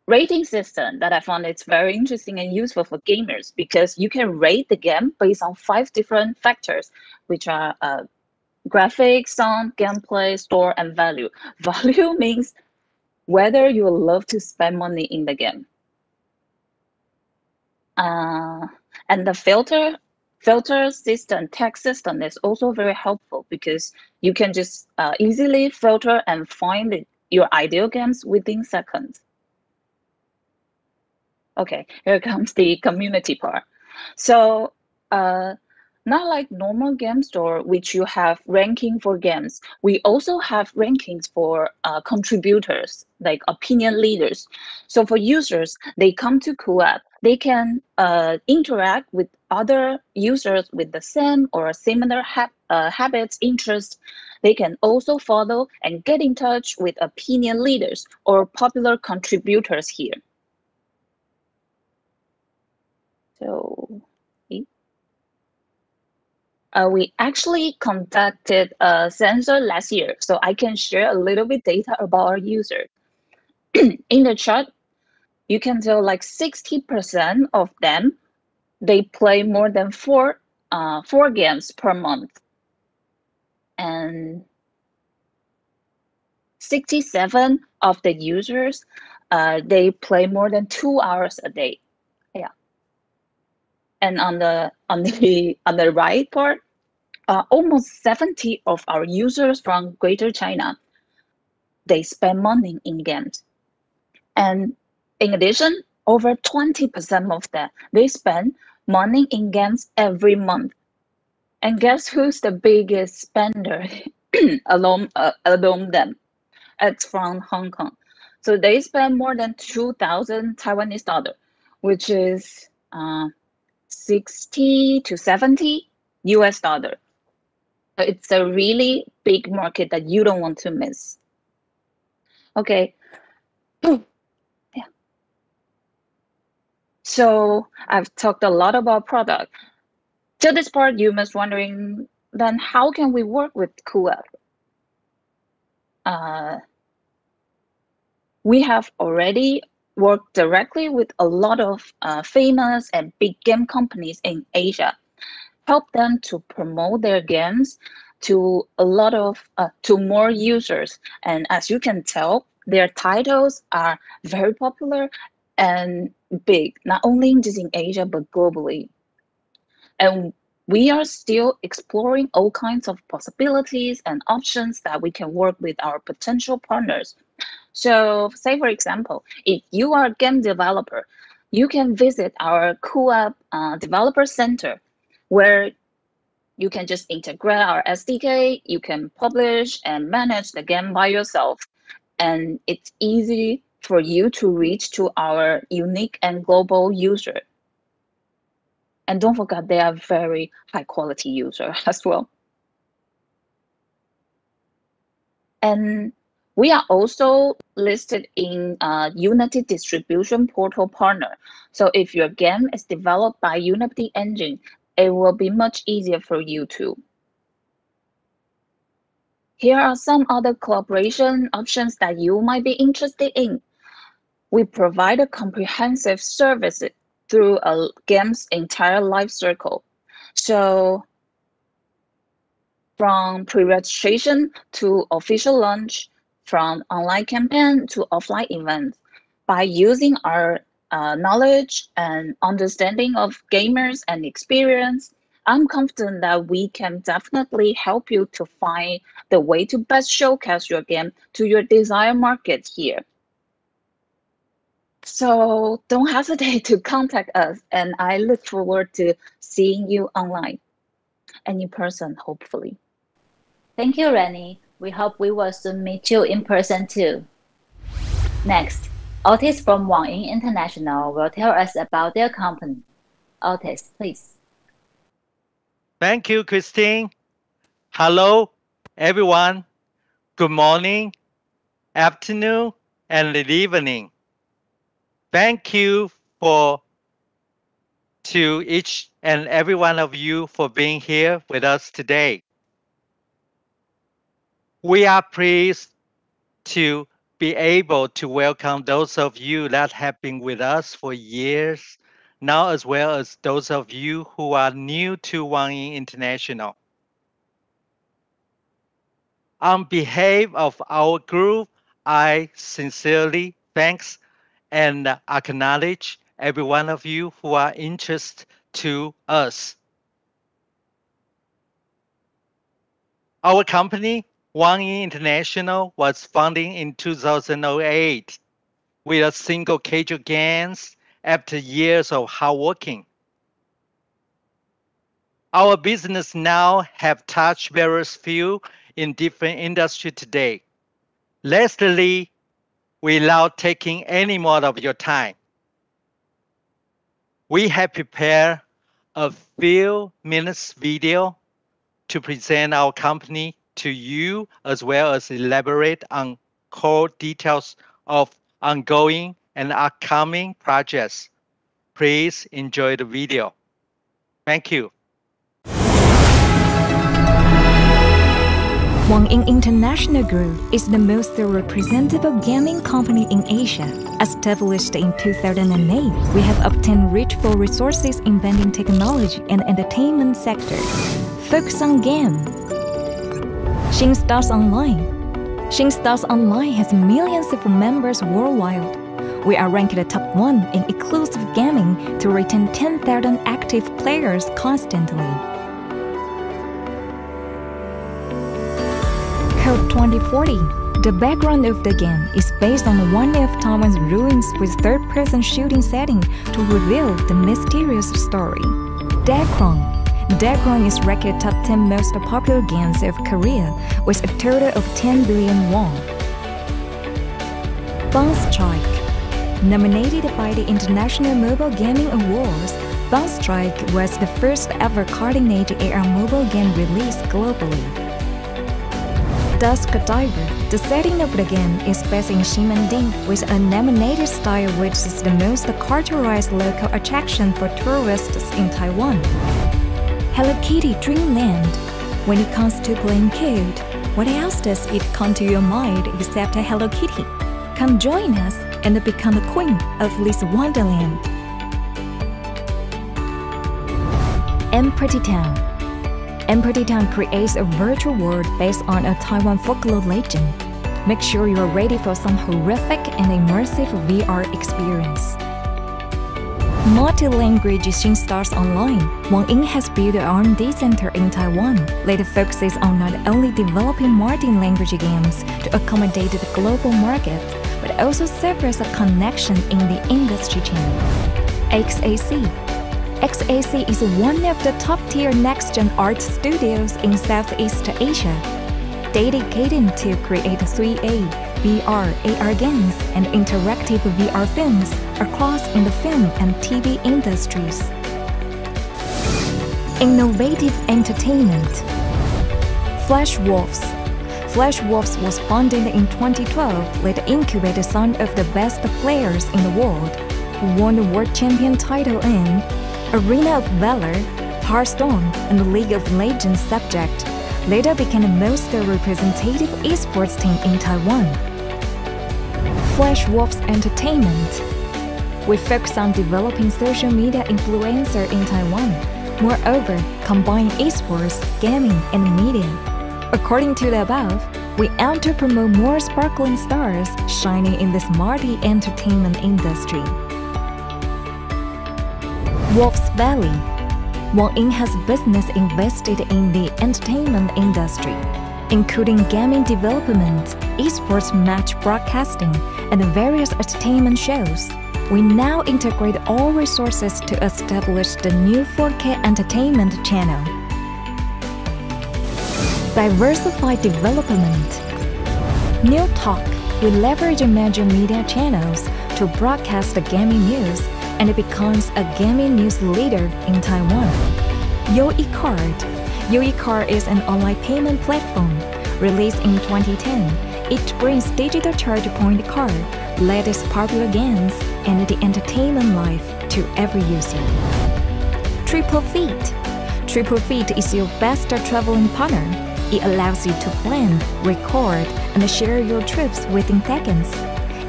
rating system that I found it's very interesting and useful for gamers, because you can rate the game based on 5 different factors, which are graphics, sound, gameplay, store, and value. Value means whether you love to spend money in the game. And the filter system, text system is also very helpful, because you can just easily filter and find your ideal games within seconds. Okay, here comes the community part. So not like normal game store, which you have ranking for games, we also have rankings for contributors, like opinion leaders. So for users, they come to QooApp, they can interact with other users with the same or similar habits, interests. They can also follow and get in touch with opinion leaders or popular contributors here. So we actually conducted a sensor last year, so I can share a little bit data about our users. In the chart, you can tell like 60% of them, they play more than four games per month. And 67 of the users, they play more than 2 hours a day. Yeah. And on the right part, almost 70 of our users from Greater China, they spend money in games. And in addition, over 20% of them, they spend money in games every month. And guess who's the biggest spender along them? It's from Hong Kong. So they spend more than 2,000 Taiwanese dollars, which is 60 to 70 US dollars. So it's a really big market that you don't want to miss. Okay. Yeah. So I've talked a lot about product. To this part, you must wondering, then how can we work with QooApp? We have already worked directly with a lot of famous and big game companies in Asia, help them to promote their games to a lot of to more users. And as you can tell, their titles are very popular and big, not only just in Asia but globally. And we are still exploring all kinds of possibilities and options that we can work with our potential partners. So, say for example, if you are a game developer, you can visit our QooApp developer center, where you can just integrate our SDK, you can publish and manage the game by yourself, and it's easy for you to reach to our unique and global user. And don't forget, they are very high quality user as well. And we are also listed in Unity Distribution Portal Partner. So if your game is developed by Unity Engine, it will be much easier for you too. Here are some other collaboration options that you might be interested in. We provide a comprehensive service through a game's entire life cycle. So from pre-registration to official launch, from online campaign to offline events, by using our knowledge and understanding of gamers and experience, I'm confident that we can definitely help you to find the way to best showcase your game to your desired market here. So don't hesitate to contact us, and I look forward to seeing you online and in person, hopefully. Thank you, Rennie. We hope we will soon meet you in person too. Next, Otis from Wanin International will tell us about their company. Otis, please. Thank you, Christine. Hello, everyone. Good morning, afternoon, and evening. Thank you to each and every one of you for being here with us today. We are pleased to be able to welcome those of you that have been with us for years now, as well as those of you who are new to Wanin International. On behalf of our group, I sincerely thanks and acknowledge every one of you who are interested to us. Our company, Wanin International, was founded in 2008 with a single casual games after years of hard working. Our business now have touched various fields in different industries today. Lastly, without taking any more of your time, we have prepared a few minutes video to present our company to you, as well as elaborate on core details of ongoing and upcoming projects. Please enjoy the video. Thank you. Wanin International Group is the most representable gaming company in Asia. Established in 2008, we have obtained rich resources in vending technology and entertainment sector. Focus on game. SingStars Online. SingStars Online has millions of members worldwide. We are ranked the top 1 in exclusive gaming to retain 10,000 active players constantly. Code 2040. The background of the game is based on one of Taiwan's ruins with third-person shooting setting to reveal the mysterious story. Dakrong is ranked top 10 most popular games of Korea with a total of 10 billion won. Bounce Strike. Nominated by the International Mobile Gaming Awards, Bounce Strike was the first ever cutting-edge AR mobile game released globally. Dusk Diver. The setting of the game is based in Ximending with a nominated style which is the most characterized local attraction for tourists in Taiwan. Hello Kitty Dreamland. When it comes to playing code, what else does it come to your mind except Hello Kitty? Come join us and become the queen of Alice Wonderland. Empty Town. Empty Town creates a virtual world based on a Taiwan folklore legend. Make sure you are ready for some horrific and immersive VR experience. Multi-language SingStars Online, Wanin has built an R&D center in Taiwan that focuses on not only developing multi-language games to accommodate the global market, but also serve as a connection in the industry chain. XAC. XAC is one of the top-tier next-gen art studios in Southeast Asia, dedicated to create 3A, VR, AR games, and interactive VR films across in the film and TV industries. Innovative entertainment. Flash Wolves. Flash Wolves was founded in 2012 that incubated some of the best players in the world, who won the World Champion title in Arena of Valor, Hearthstone, and the League of Legends subject. Later became the most representative esports team in Taiwan. Flash Wolves Entertainment. We focus on developing social media influencer in Taiwan. Moreover, combine esports, gaming, and media. According to the above, we aim to promote more sparkling stars shining in this multi-entertainment industry. Wolf's Valley. Wanin has business invested in the entertainment industry, including gaming development, esports match broadcasting, and various entertainment shows. We now integrate all resources to establish the new 4K entertainment channel. Diversified development. New Talk. We leverage major media channels to broadcast the gaming news, and it becomes a gaming news leader in Taiwan. YoEcard. YoEcard is an online payment platform. Released in 2010, it brings digital charge point card, latest popular games, and the entertainment life to every user. Triple Feet. Triple Feet is your best traveling partner. It allows you to plan, record, and share your trips within seconds.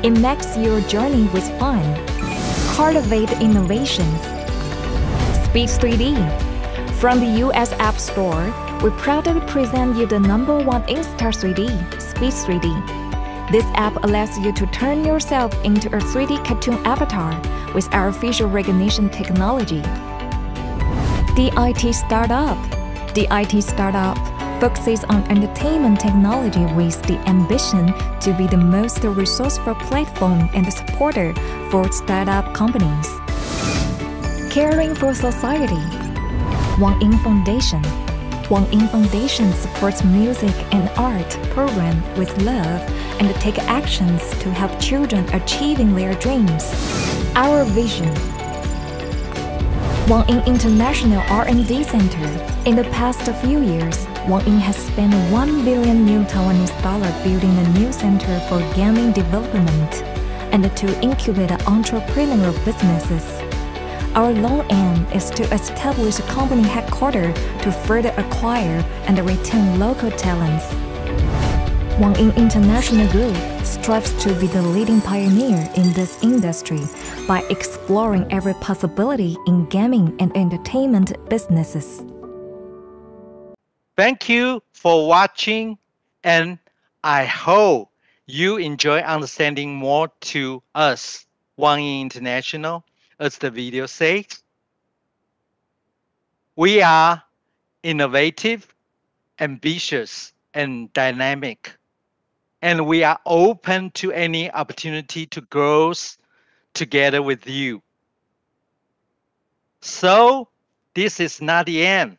It makes your journey with fun. Cultivate innovations. Speed 3D. From the US App Store, we proudly present you the #1 Insta 3D, Speed 3D. This app allows you to turn yourself into a 3D cartoon avatar with our facial recognition technology. DIT Startup. DIT Startup focuses on entertainment technology with the ambition to be the most resourceful platform and supporter for startup companies. Caring for society. Wanin Foundation. Wanin Foundation supports music and art program with love and take actions to help children achieving their dreams. Our vision. Wanin International R&D Center. In the past few years, Wanin has spent $1 billion new Taiwanese dollar building a new center for gaming development and to incubate entrepreneurial businesses. Our long aim is to establish a company headquarters to further acquire and retain local talents. Wanin International Group strives to be the leading pioneer in this industry by exploring every possibility in gaming and entertainment businesses. Thank you for watching, and I hope you enjoy understanding more to us, Wanin International. As the video says, we are innovative, ambitious, and dynamic, and we are open to any opportunity to grow together with you. So, this is not the end.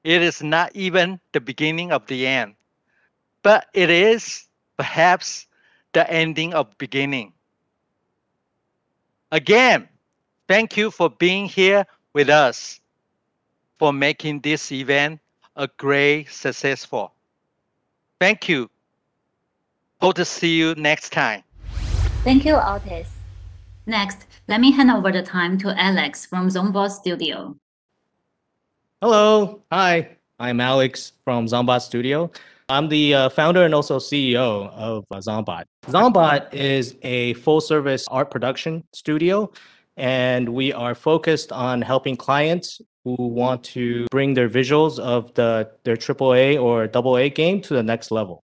It is not even the beginning of the end, but it is perhaps the ending of beginning. Again, thank you for being here with us, for making this event a great successful. Thank you. Hope to see you next time. Thank you, Otis. Next, let me hand over the time to Alex from Zombot Studio. Hello, hi, I'm Alex from Zombot Studio. I'm the founder and also CEO of Zombot. Zombot is a full-service art production studio, and we are focused on helping clients who want to bring their visuals of their AAA or AA game to the next level.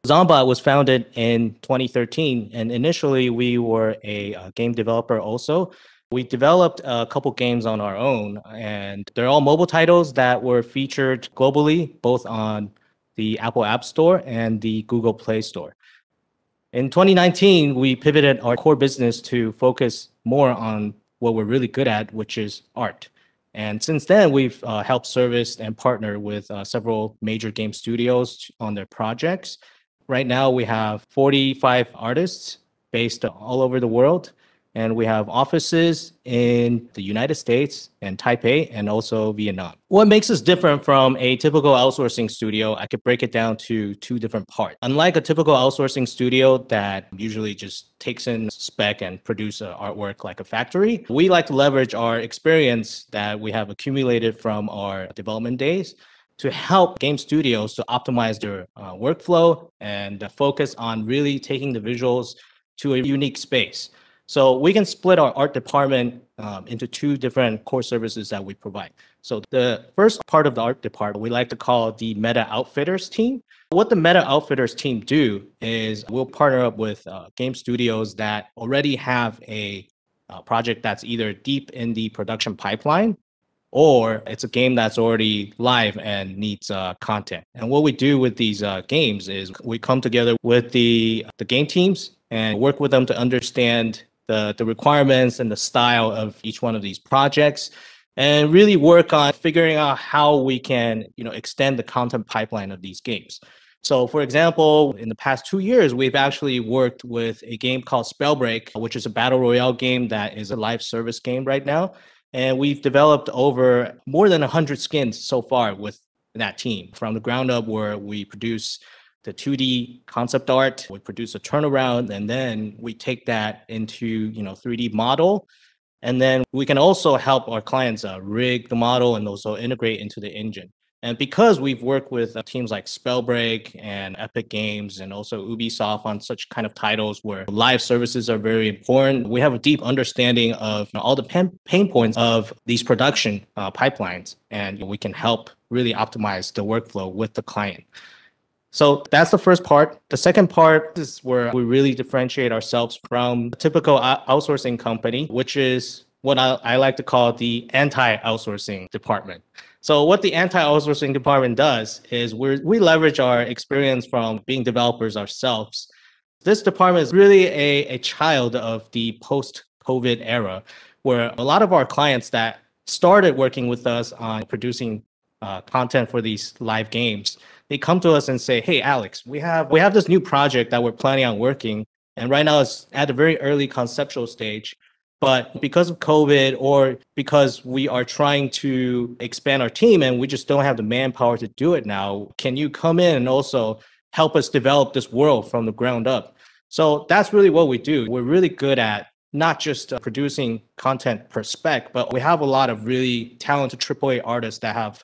Zombot was founded in 2013, and initially we were a game developer also, We developed a couple games on our own, and they're all mobile titles that were featured globally, both on the Apple App Store and the Google Play Store. In 2019, we pivoted our core business to focus more on what we're really good at, which is art. And since then, we've helped service and partner with several major game studios on their projects. Right now, we have 45 artists based all over the world. And we have offices in the United States and Taipei and also Vietnam. What makes us different from a typical outsourcing studio, I could break it down to two different parts. Unlike a typical outsourcing studio that usually just takes in spec and produce artwork like a factory, we like to leverage our experience that we have accumulated from our development days to help game studios to optimize their workflow and focus on really taking the visuals to a unique space. So we can split our art department into two different core services that we provide. So the first part of the art department, we like to call the Meta Outfitters team. What the Meta Outfitters team do is we'll partner up with game studios that already have a project that's either deep in the production pipeline or it's a game that's already live and needs content. And what we do with these games is we come together with the game teams and work with them to understand the requirements and the style of each one of these projects, and really work on figuring out how we can, extend the content pipeline of these games. So for example, in the past 2 years, we've actually worked with a game called Spellbreak, which is a battle royale game that is a live service game right now. And we've developed over more than 100 skins so far with that team from the ground up, where we produce the 2D concept art, we produce a turnaround, and then we take that into 3D model. And then we can also help our clients rig the model and also integrate into the engine. And because we've worked with teams like Spellbreak and Epic Games and also Ubisoft on such kind of titles where live services are very important, we have a deep understanding of all the pain points of these production pipelines, and we can help really optimize the workflow with the client. So that's the first part. The second part is where we really differentiate ourselves from a typical outsourcing company, which is what I like to call the anti-outsourcing department. So what the anti-outsourcing department does is we leverage our experience from being developers ourselves. This department is really a child of the post-COVID era, where a lot of our clients that started working with us on producing content for these live games, they come to us and say, "Hey, Alex, we have this new project that we're planning on working, and right now it's at a very early conceptual stage. But because of COVID or because we are trying to expand our team and we just don't have the manpower to do it now, can you come in and also help us develop this world from the ground up?" So that's really what we do. We're really good at not just producing content per spec, but we have a lot of really talented AAA artists that have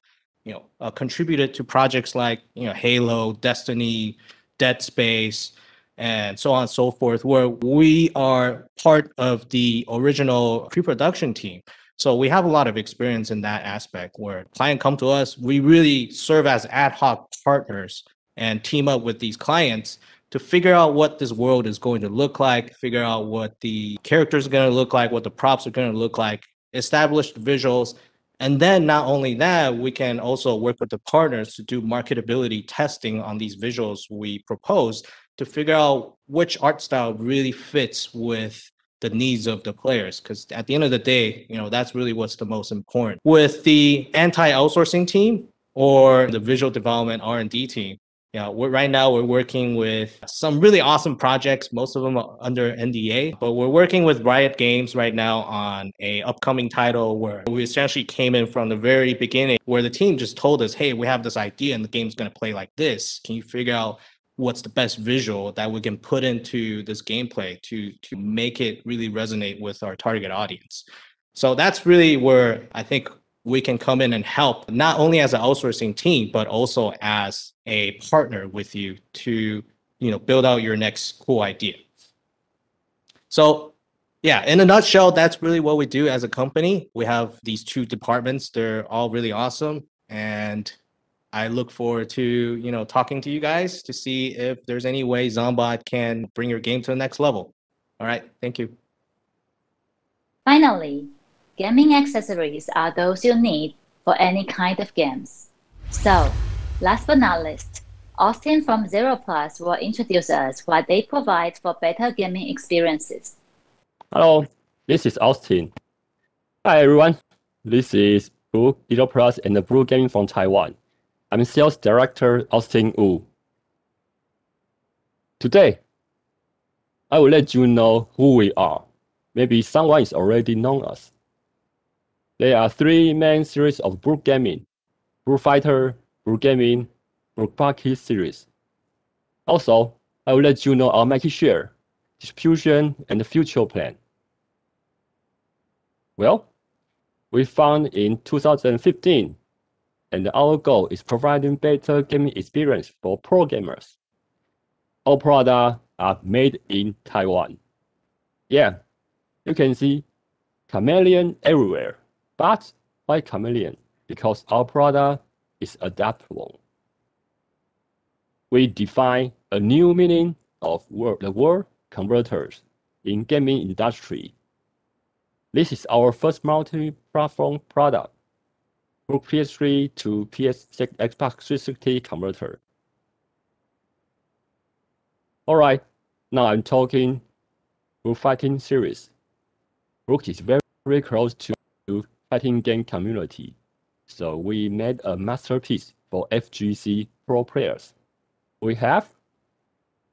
contributed to projects like Halo, Destiny, Dead Space, and so on and so forth, where we are part of the original pre-production team. So we have a lot of experience in that aspect where clients come to us, we really serve as ad hoc partners and team up with these clients to figure out what this world is going to look like, figure out what the characters are going to look like, what the props are going to look like, establish the visuals. And then not only that, we can also work with the partners to do marketability testing on these visuals we propose to figure out which art style really fits with the needs of the players. Because at the end of the day, that's really what's the most important. With the anti-outsourcing team or the visual development R&D team, right now we're working with some really awesome projects. Most of them are under NDA, but we're working with Riot Games right now on a upcoming title where we essentially came in from the very beginning, where the team just told us, "Hey, we have this idea and the game's going to play like this. Can you figure out what's the best visual that we can put into this gameplay to make it really resonate with our target audience?" So that's really where I think we can come in and help, not only as an outsourcing team, but also as a partner with you to, build out your next cool idea. So yeah, in a nutshell, that's really what we do as a company. We have these two departments. They're all really awesome. And I look forward to, talking to you guys to see if there's any way Zombot can bring your game to the next level. All right. Thank you. Finally, gaming accessories are those you need for any kind of games. So, last but not least, Austin from Zero Plus will introduce us what they provide for better gaming experiences. Hello, this is Austin. Hi everyone, this is Brook Zero Plus and the Brook Gaming from Taiwan. I'm Sales Director Austin Wu. Today, I will let you know who we are. Maybe someone is already known us. There are three main series of Brook Gaming: Brook Fighter, Brook Gaming, Brook Party series. Also, I will let you know our market share, distribution, and the future plan. Well, we founded in 2015, and our goal is providing better gaming experience for pro gamers. All products are made in Taiwan. Yeah, you can see chameleon everywhere. But why chameleon? Because our product is adaptable. We define a new meaning of the word converters in gaming industry. This is our first multi-platform product, Brook PS3 to PS6 Xbox 360 converter. Alright, now I'm talking Brook Fighting series. Brook is very close to fighting game community, so we made a masterpiece for FGC pro players. We have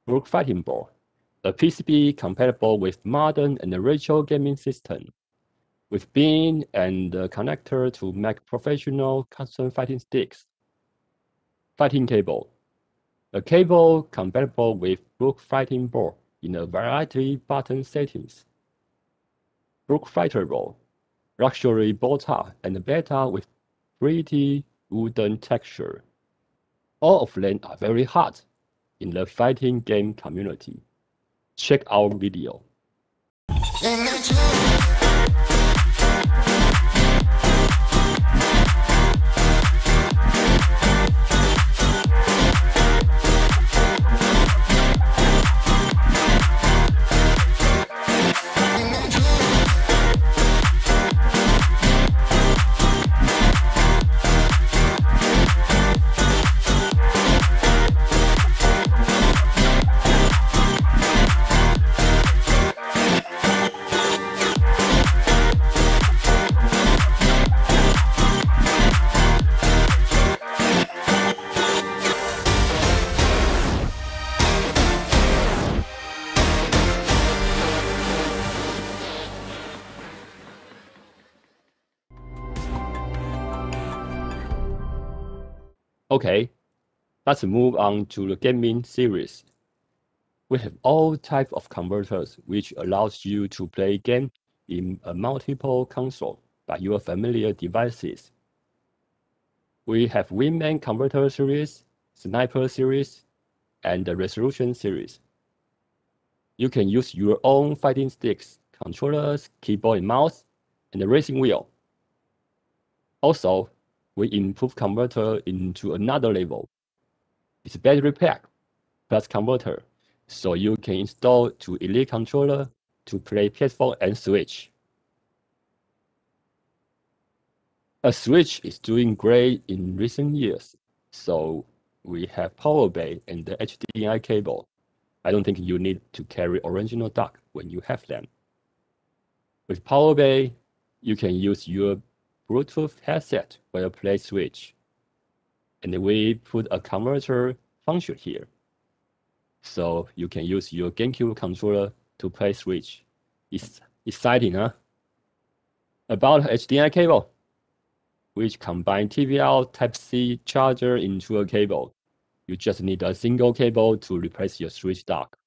Brook Fighting Board, a PCB compatible with modern and retro gaming system, with pin and a connector to make professional custom fighting sticks. Fighting cable, a cable compatible with Brook Fighting Board in a variety button settings. Brook Fighter Board, luxury bow tie and beta with pretty wooden texture. All of them are very hot in the fighting game community. Check our video. Okay, let's move on to the gaming series. We have all types of converters which allows you to play game in a multiple console by your familiar devices. We have Wingman Converter series, Sniper series, and the Resolution series. You can use your own fighting sticks, controllers, keyboard and mouse, and the racing wheel. Also, we improve converter into another level. It's battery pack plus converter, so you can install to Elite controller to play PS4 and Switch. A Switch is doing great in recent years, so we have power bank and the HDMI cable. I don't think you need to carry original dock when you have them. With power bank, you can use your Bluetooth headset while play Switch. And we put a converter function here. So you can use your GameCube controller to play Switch. It's exciting, huh? About HDMI cable, which combine TVL Type-C charger into a cable. You just need a single cable to replace your Switch dock.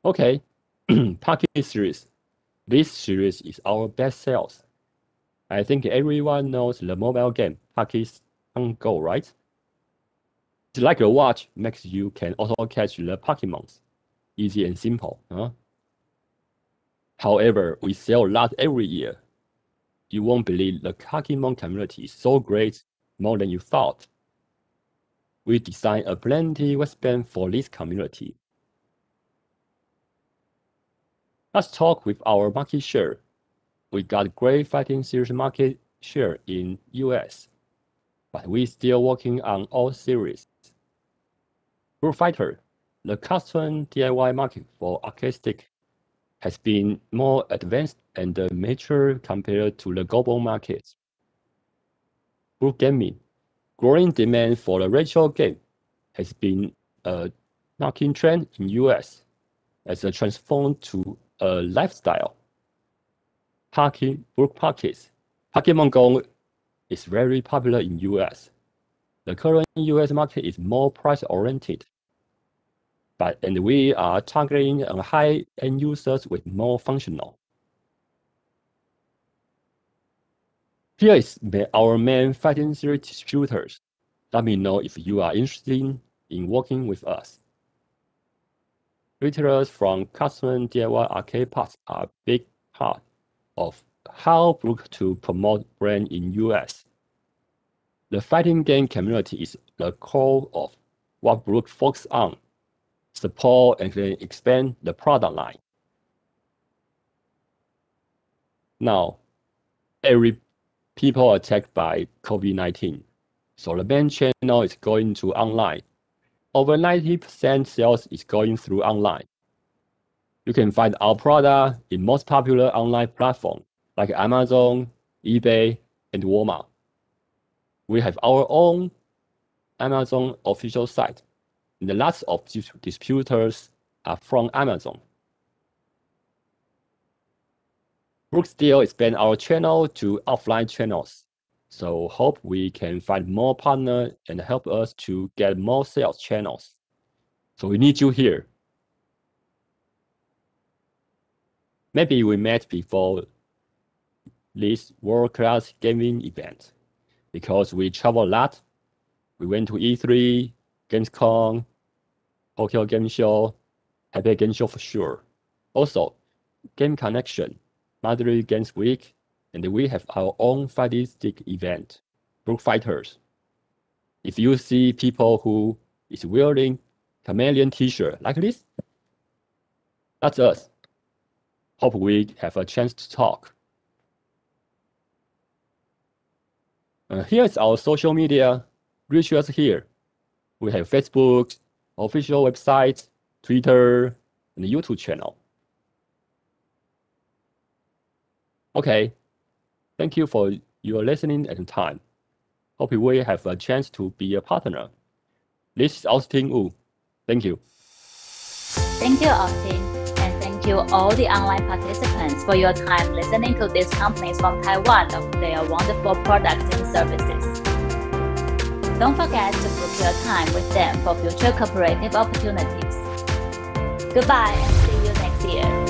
Okay, Pocket series. This series is our best sales. I think everyone knows the mobile game Pocket on Go, right? It's like a watch makes you can also catch the Pokemons. Easy and simple, huh? However, we sell a lot every year. You won't believe the Pokemon community is so great, more than you thought. We designed a plenty wristband for this community. Let's talk with our market share. We got great fighting series market share in US, but we still working on all series. Brook Fighter, the custom DIY market for arcade stick, has been more advanced and mature compared to the global markets. Brook Gaming, growing demand for the retro game has been a knocking trend in US as a transform to a lifestyle. Brook Pockets. Pokemon Go is very popular in US. The current US market is more price-oriented, and we are targeting high-end users with more functional. Here is our main fighting series distributors. Let me know if you are interested in working with us. Retailers from custom DIY arcade parts are a big part of how Brook to promote brand in US. The fighting game community is the core of what Brook focuses on, support and expand the product line. Now, every people attacked by COVID-19, so the main channel is going to online. Over 90% sales is going through online. You can find our product in most popular online platforms like Amazon, eBay, and Walmart. We have our own Amazon official site, and lots of distributors are from Amazon. Brook still expand our channel to offline channels, so hope we can find more partners and help us to get more sales channels. So we need you here. Maybe we met before this world-class gaming event because we travel a lot. We went to E3, Gamescom, Tokyo Game Show, Taipei Game Show for sure. Also, Game Connection, Madrid Games Week, and we have our own fighting stick event, Brook Fighters. If you see people who is wearing chameleon t-shirt like this, that's us. Hope we have a chance to talk. Here is our social media. Reach us here. We have Facebook, official website, Twitter, and YouTube channel. Okay, thank you for your listening and time. Hope we have a chance to be a partner. This is Austin Wu. Thank you. Thank you, Austin. And thank you all the online participants for your time listening to these companies from Taiwan of their wonderful products and services. Don't forget to book your time with them for future cooperative opportunities. Goodbye and see you next year.